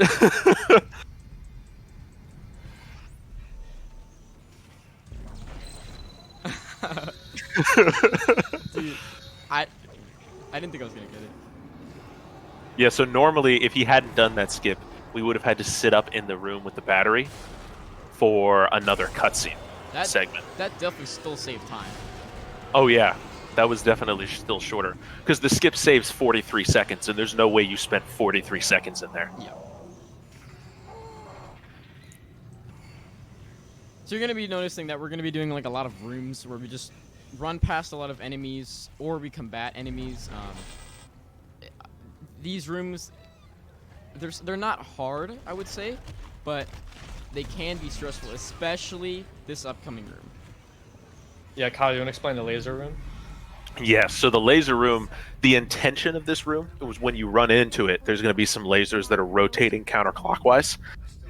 Dude, I didn't think I was going to get it. Yeah, so normally if he hadn't done that skip, we would have had to sit up in the room with the battery for another cutscene That segment. That definitely still saved time. Oh yeah, that was definitely still shorter because the skip saves 43 seconds, and there's no way you spent 43 seconds in there. Yeah. So you're gonna be noticing that we're gonna be doing like a lot of rooms where we just run past a lot of enemies or we combat enemies. These rooms, they're not hard, I would say, but they can be stressful, especially this upcoming room. Yeah, Kyle, you want to explain the laser room? Yes, so the laser room, the intention of this room was when you run into it, there's going to be some lasers that are rotating counterclockwise.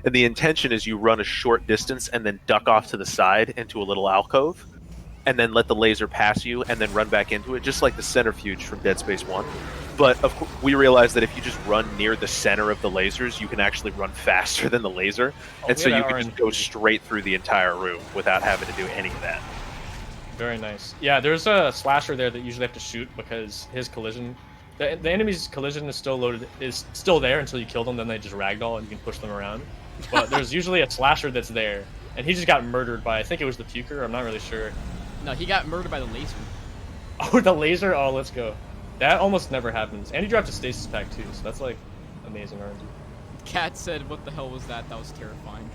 And the intention is you run a short distance and then duck off to the side into a little alcove, and then let the laser pass you and then run back into it, just like the centrifuge from Dead Space 1. But of course, we realized that if you just run near the center of the lasers, you can actually run faster than the laser. And so you can just go straight through the entire room without having to do any of that. Very nice. Yeah, there's a slasher there that you usually have to shoot because his collision, the enemy's collision is still there until you kill them. Then they just ragdoll and you can push them around. But there's usually a slasher that's there, and he just got murdered by, I think it was the puker. I'm not really sure. No, he got murdered by the laser. Oh, the laser. Oh, let's go. That almost never happens. And he dropped a stasis pack too, so that's like amazing RNG. Cat said, "What the hell was that? That was terrifying."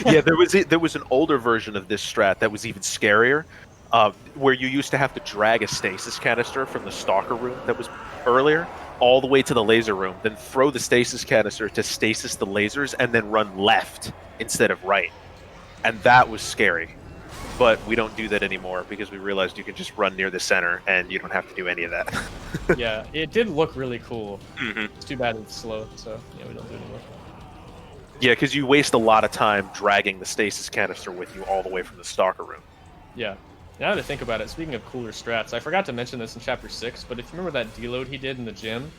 Yeah, there was an older version of this strat that was even scarier, where you used to have to drag a stasis canister from the stalker room that was earlier all the way to the laser room, then throw the stasis canister to stasis the lasers, and then run left instead of right. And that was scary. But we don't do that anymore because we realized you can just run near the center and you don't have to do any of that. Yeah, it did look really cool. Mhm. It's too bad it's slow, so yeah, we don't do it anymore. Yeah, because you waste a lot of time dragging the stasis canister with you all the way from the stalker room. Yeah. Now to think about it, speaking of cooler strats, I forgot to mention this in Chapter 6, but if you remember that deload he did in the gym,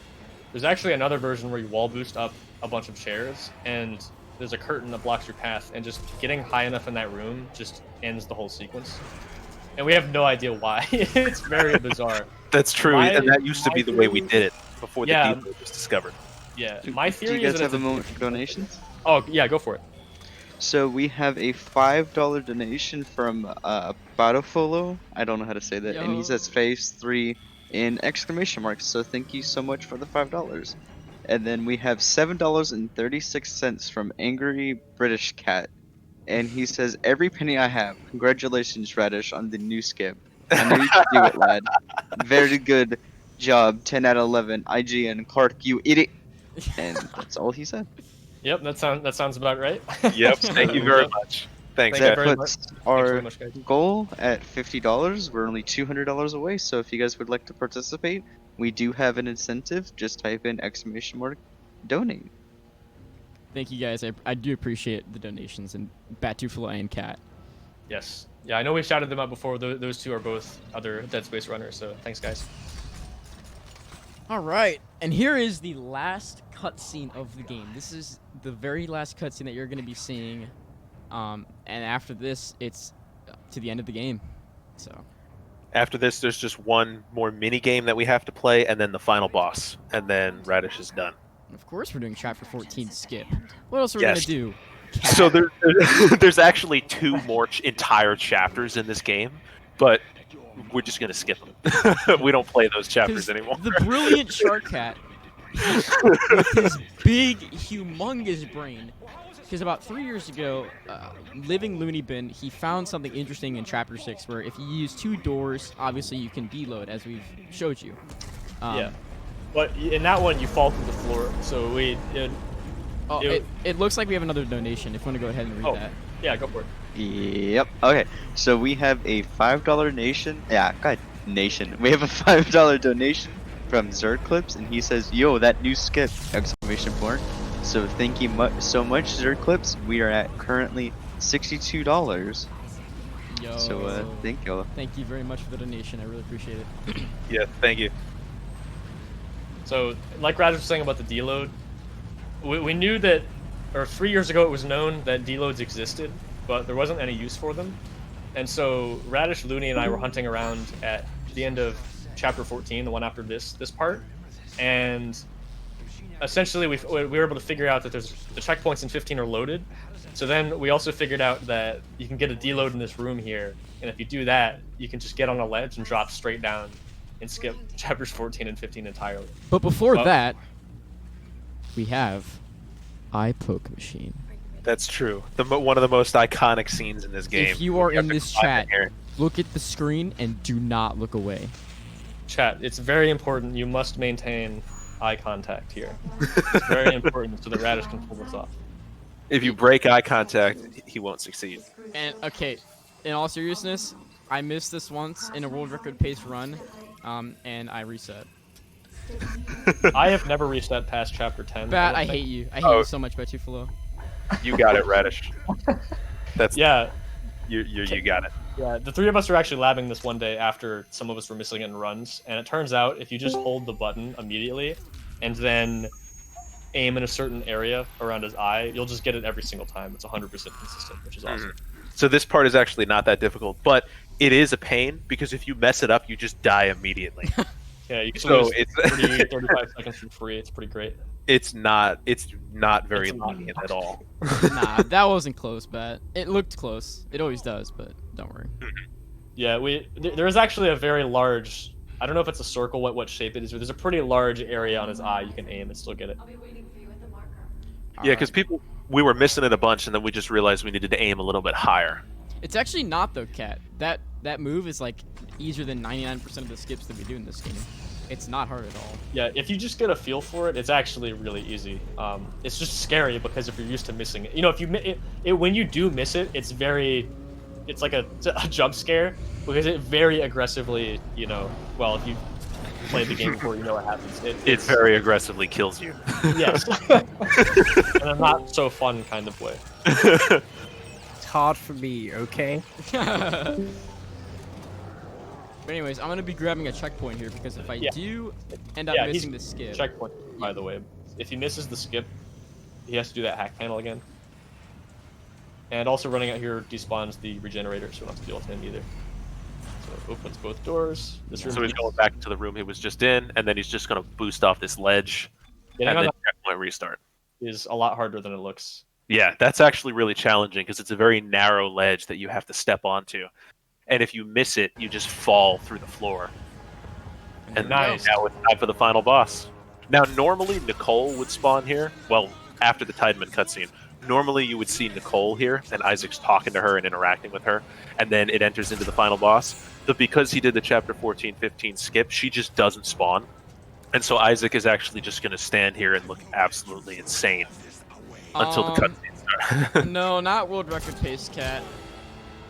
there's actually another version where you wall boost up a bunch of chairs, and there's a curtain that blocks your path, and just getting high enough in that room just ends the whole sequence. And we have no idea why. It's very bizarre. That's true, and that used to be the way we did it before the Yeah. deload was discovered. Yeah, Do my theory you is guys that have a it's moment for donations? Oh, yeah, go for it. So we have a $5 donation from Barofolo. I don't know how to say that, and he Yo. says phase 3 in exclamation marks. So thank you so much for the $5. And then we have $7.36 from Angry British Cat, and he says every penny I have. Congratulations, Radish, on the new skip. I know you can do it, lad. Very good job. 10 out of 11. IGN Clark, you idiot. And that's all he said. Yep, that sounds about right. Yep, thank you very much. Thanks, Thank you That very much. puts Thanks our very much, guys. goal at $50. We're only $200 away, so if you guys would like to participate, we do have an incentive. Just type in exclamation mark donate. Thank you guys. I do appreciate the donations, and Batufula and Cat. Yes. Yeah, I know we shouted them out before. Those two are both other Dead Space runners, so thanks, guys. All right, and here is the last cutscene of the game. This is the very last cutscene that you're going to be seeing, and after this, it's to the end of the game. So After this, there's just one more mini game that we have to play, and then the final boss, and then Radish is done. of course, we're doing chapter 14 skip. What else are we going Yes. to do? So there's actually 2 more entire chapters in this game, but we're just gonna skip them. We don't play those chapters 'Cause anymore. the brilliant Shark Cat, with his big, humongous brain, because about 3 years ago, Living Looney Bin, he found something interesting in Chapter 6, where if you use 2 doors, obviously you can deload, as we've showed you. Yeah. But in that one, you fall through the floor, so It looks like we have another donation, if you want to go ahead and read that. yeah, go for it. Yep. Okay. So we have a $5 nation. Yeah, God, nation. We have a $5 donation from Zerclips, and he says, "Yo, that new skip!" Exclamation point. So thank you so much, Zerclips. We are at currently $62. Yo. So thank you. Thank you very much for the donation. I really appreciate it. Yeah, thank you. So, like Radish was saying about the deload, we knew that, or 3 years ago it was known that deloads existed, but there wasn't any use for them. And so Radish, Looney, and I were hunting around at the end of chapter 14, the one after this part, and essentially we were able to figure out that the checkpoints in 15 are loaded. So then we also figured out that you can get a deload in this room here, and if you do that, you can just get on a ledge and drop straight down and skip chapters 14 and 15 entirely. But before Well- that, we have Eye Poke Machine. That's true. One of the most iconic scenes in this game. If you are have in to this climb chat, in here. look at the screen and do not look away. Chat, it's very important. You must maintain eye contact here. It's very important so that Radish can pull this off. If you break eye contact, he won't succeed. And okay, in all seriousness, I missed this once in a world record pace run, and I reset. I have never reached that past chapter 10. Bat, don't I think. hate you. I hate Oh. you so much, Batufalo. You got it, Radish. That's Yeah, you got it. yeah. The three of us were actually labbing this one day after some of us were missing it in runs, and it turns out if you just hold the button immediately and then aim in a certain area around his eye, you'll just get it every single time. It's 100% consistent, which is awesome. So this part is actually not that difficult, but it is a pain because if you mess it up, you just die immediately. Yeah, you can So lose it's 30, 35 seconds for free. It's pretty great. it's not very It's not. lenient at all. Nah, that wasn't close, Bat. It looked close. It always does, but don't worry. Yeah, there is actually a very large. I don't know if it's a circle, what shape it is, but there's a pretty large area on his eye you can aim and still get it. Yeah, because we were missing it a bunch, and then we just realized we needed to aim a little bit higher. It's actually not though, Cat. That move is like easier than 99% of the skips that we do in this game. It's not hard at all. Yeah, if you just get a feel for it, it's actually really easy. It's just scary because if you're used to missing it, if you when you do miss it, it's like a jump scare because it very aggressively, well, if you played the game before, you know what happens. It very aggressively kills you. Yes, in a not so fun kind of way. It's hard for me, okay? But anyways, I'm gonna be grabbing a checkpoint here because if I Yeah. do end up Yeah, missing the skip, Checkpoint, by the way. If he misses the skip, he has to do that hack panel again. And also running out here despawns the regenerator, so we don't have to deal with him either. So opens both doors. This room So he's going back into the room he was just in, and then he's just going to boost off this ledge, getting and on then that checkpoint restart. is a lot harder than it looks. Yeah, that's actually really challenging because it's a very narrow ledge that you have to step onto. And if you miss it, you just fall through the floor. And Nice. now it's time for the final boss. Now, normally Nicole would spawn here. Well, after the Tideman cutscene. Normally you would see Nicole here, and Isaac's talking to her and interacting with her, and then it enters into the final boss. But because he did the Chapter 14-15 skip, she just doesn't spawn. And so Isaac is actually just going to stand here and look absolutely insane until the cutscene starts. No, not world record pace, cat.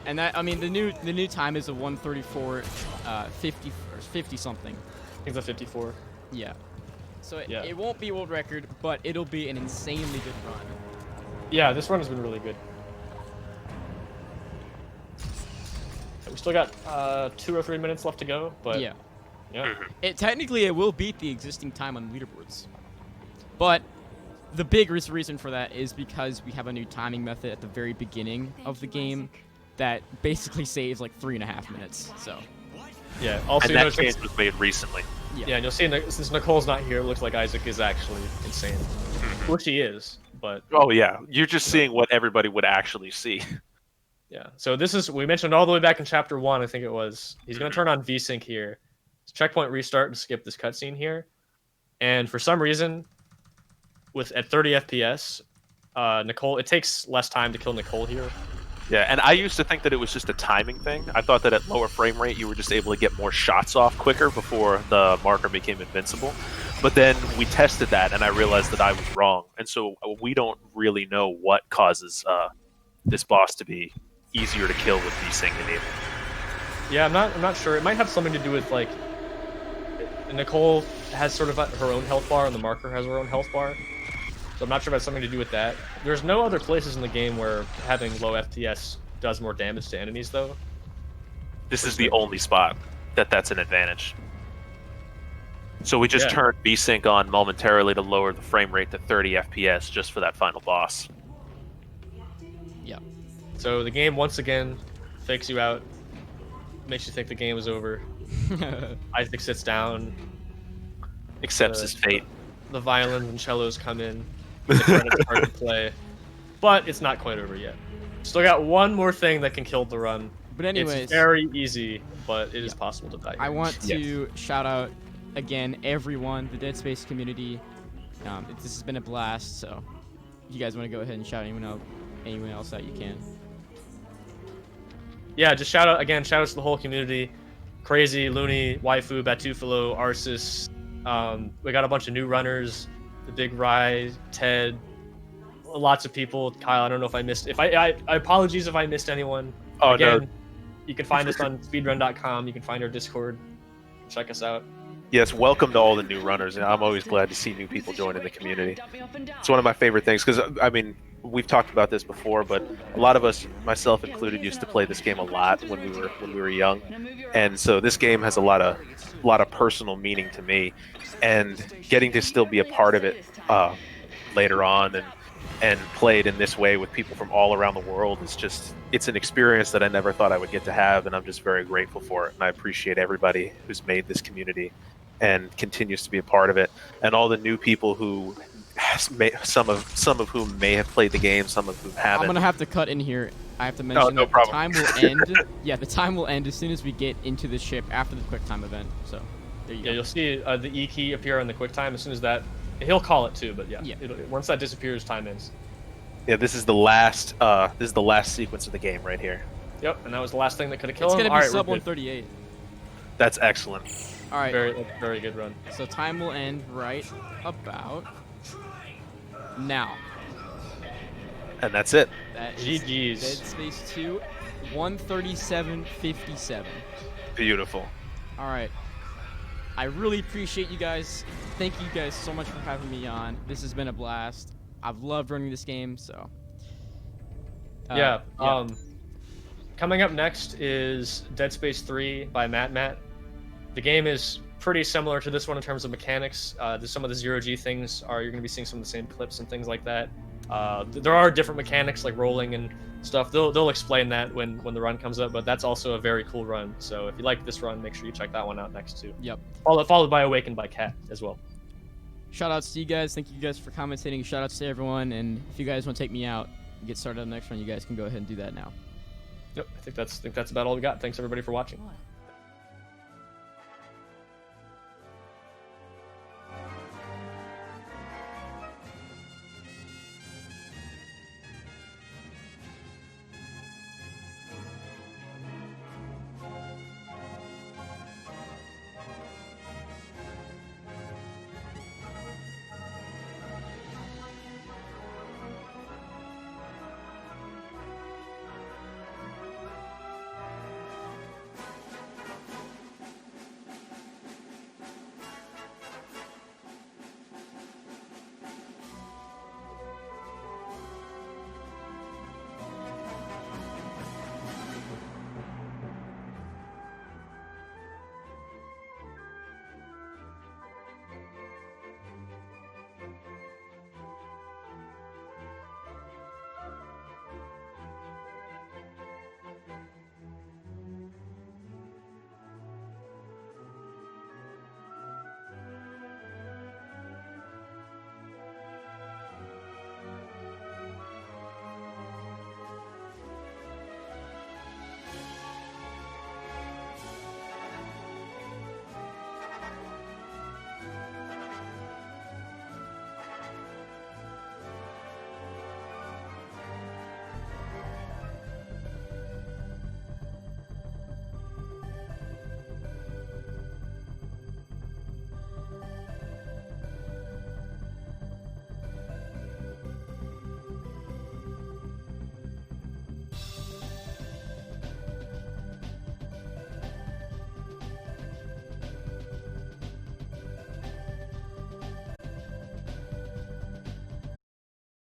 And that, I mean, the new time is a 1:34, 50 or 50 something. I think it's a 54. Yeah. So Yeah. it won't be world record, but it'll be an insanely good run. Yeah, this run has been really good. We still got 2 or 3 minutes left to go, but Yeah. yeah. Technically, it will beat the existing time on leaderboards. But the biggest reason for that is because we have a new timing method at the very beginning of the game that basically saves like 3.5 minutes. So Yeah. Also, And you know, that change was made recently. yeah, and you'll see since Nicole's not here, it looks like Isaac is actually insane, which he is. But Oh yeah, you're just seeing what everybody would actually see. yeah, so this is we mentioned all the way back in chapter 1, I think it was. He's gonna turn on VSync here, checkpoint restart, and skip this cutscene here. And for some reason, at 30 FPS, Nicole, it takes less time to kill Nicole here. Yeah, and I used to think that it was just a timing thing. I thought that at lower frame rate, you were just able to get more shots off quicker before the marker became invincible. But then we tested that, and I realized that I was wrong. And so we don't really know what causes this boss to be easier to kill with VSync enabled. Yeah, I'm not sure. It might have something to do with like Nicole has sort of her own health bar, and the marker has her own health bar. So I'm not sure if it has something to do with that. There's no other places in the game where having low FPS does more damage to enemies, though. This is the only spot that's an advantage. So we just turned VSync on momentarily to lower the frame rate to 30 FPS just for that final boss. yeah. So the game once again fakes you out, makes you think the game is over. Isaac sits down. Accepts his fate. The violins and cellos come in. The credits start to play, but it's not quite over yet. Still got one more thing that can kill the run. But anyways, It's very easy, but it is possible to die. I here. want to shout out again everyone, the Dead Space community. This has been a blast. So, if you guys want to go ahead and shout anyone else out, you can. Yeah, just shout out to the whole community. Crazy, Looney, Waifu, Batufalo, Arsis. We got a bunch of new runners. The Big Rye, Ted, lots of people. Kyle, I don't know if I missed. I apologies if I missed anyone. Oh, Again, no. You can find us on speedrun.com. You can find our Discord. Check us out. Yes, welcome to all the new runners, and I'm always glad to see new people joining the community. It's one of my favorite things because, I mean, we've talked about this before, but a lot of us, myself included, used to play this game a lot when we were young, and so this game has a lot of personal meaning to me, and getting to still be a part of it later on and play it in this way with people from all around the world is it's an experience that I never thought I would get to have, and I'm just very grateful for it, and I appreciate everybody who's made this community and continues to be a part of it, and all the new people who some of whom may have played the game, some of whom haven't. I'm gonna have to cut in here. I have to mention no that the problem. time will end. Yeah, the time will end as soon as we get into the ship after the quick time event. So there you Yeah, go. you'll see the E key appear on the quick time as soon as that. He'll call it too, but yeah. Yeah. Once that disappears, time ends. Yeah, this is the last sequence of the game right here. Yep, and that was the last thing that could have killed It's him. gonna be Alright, sub we're good. 138. That's excellent. All right. Very good run. So time will end right about now. And that's it. That is GG's. Dead Space 2, 137.57. Beautiful. All right. I really appreciate you guys. Thank you guys so much for having me on. This has been a blast. I've loved running this game, so. Yeah. Coming up next is Dead Space 3 by Matt. The game is pretty similar to this one in terms of mechanics. Some of the zero-G things are you're going to be seeing some of the same clips and things like that. There are different mechanics like rolling and stuff. They'll explain that when the run comes up, but that's also a very cool run. So if you like this run, make sure you check that one out next too. Yep. Followed by Awakened by Cat as well. Shout outs to you guys. Thank you guys for commentating. Shout outs to everyone. And if you guys want to take me out and get started on the next run, you guys can go ahead and do that now. Yep, I think that's about all we got. Thanks everybody for watching.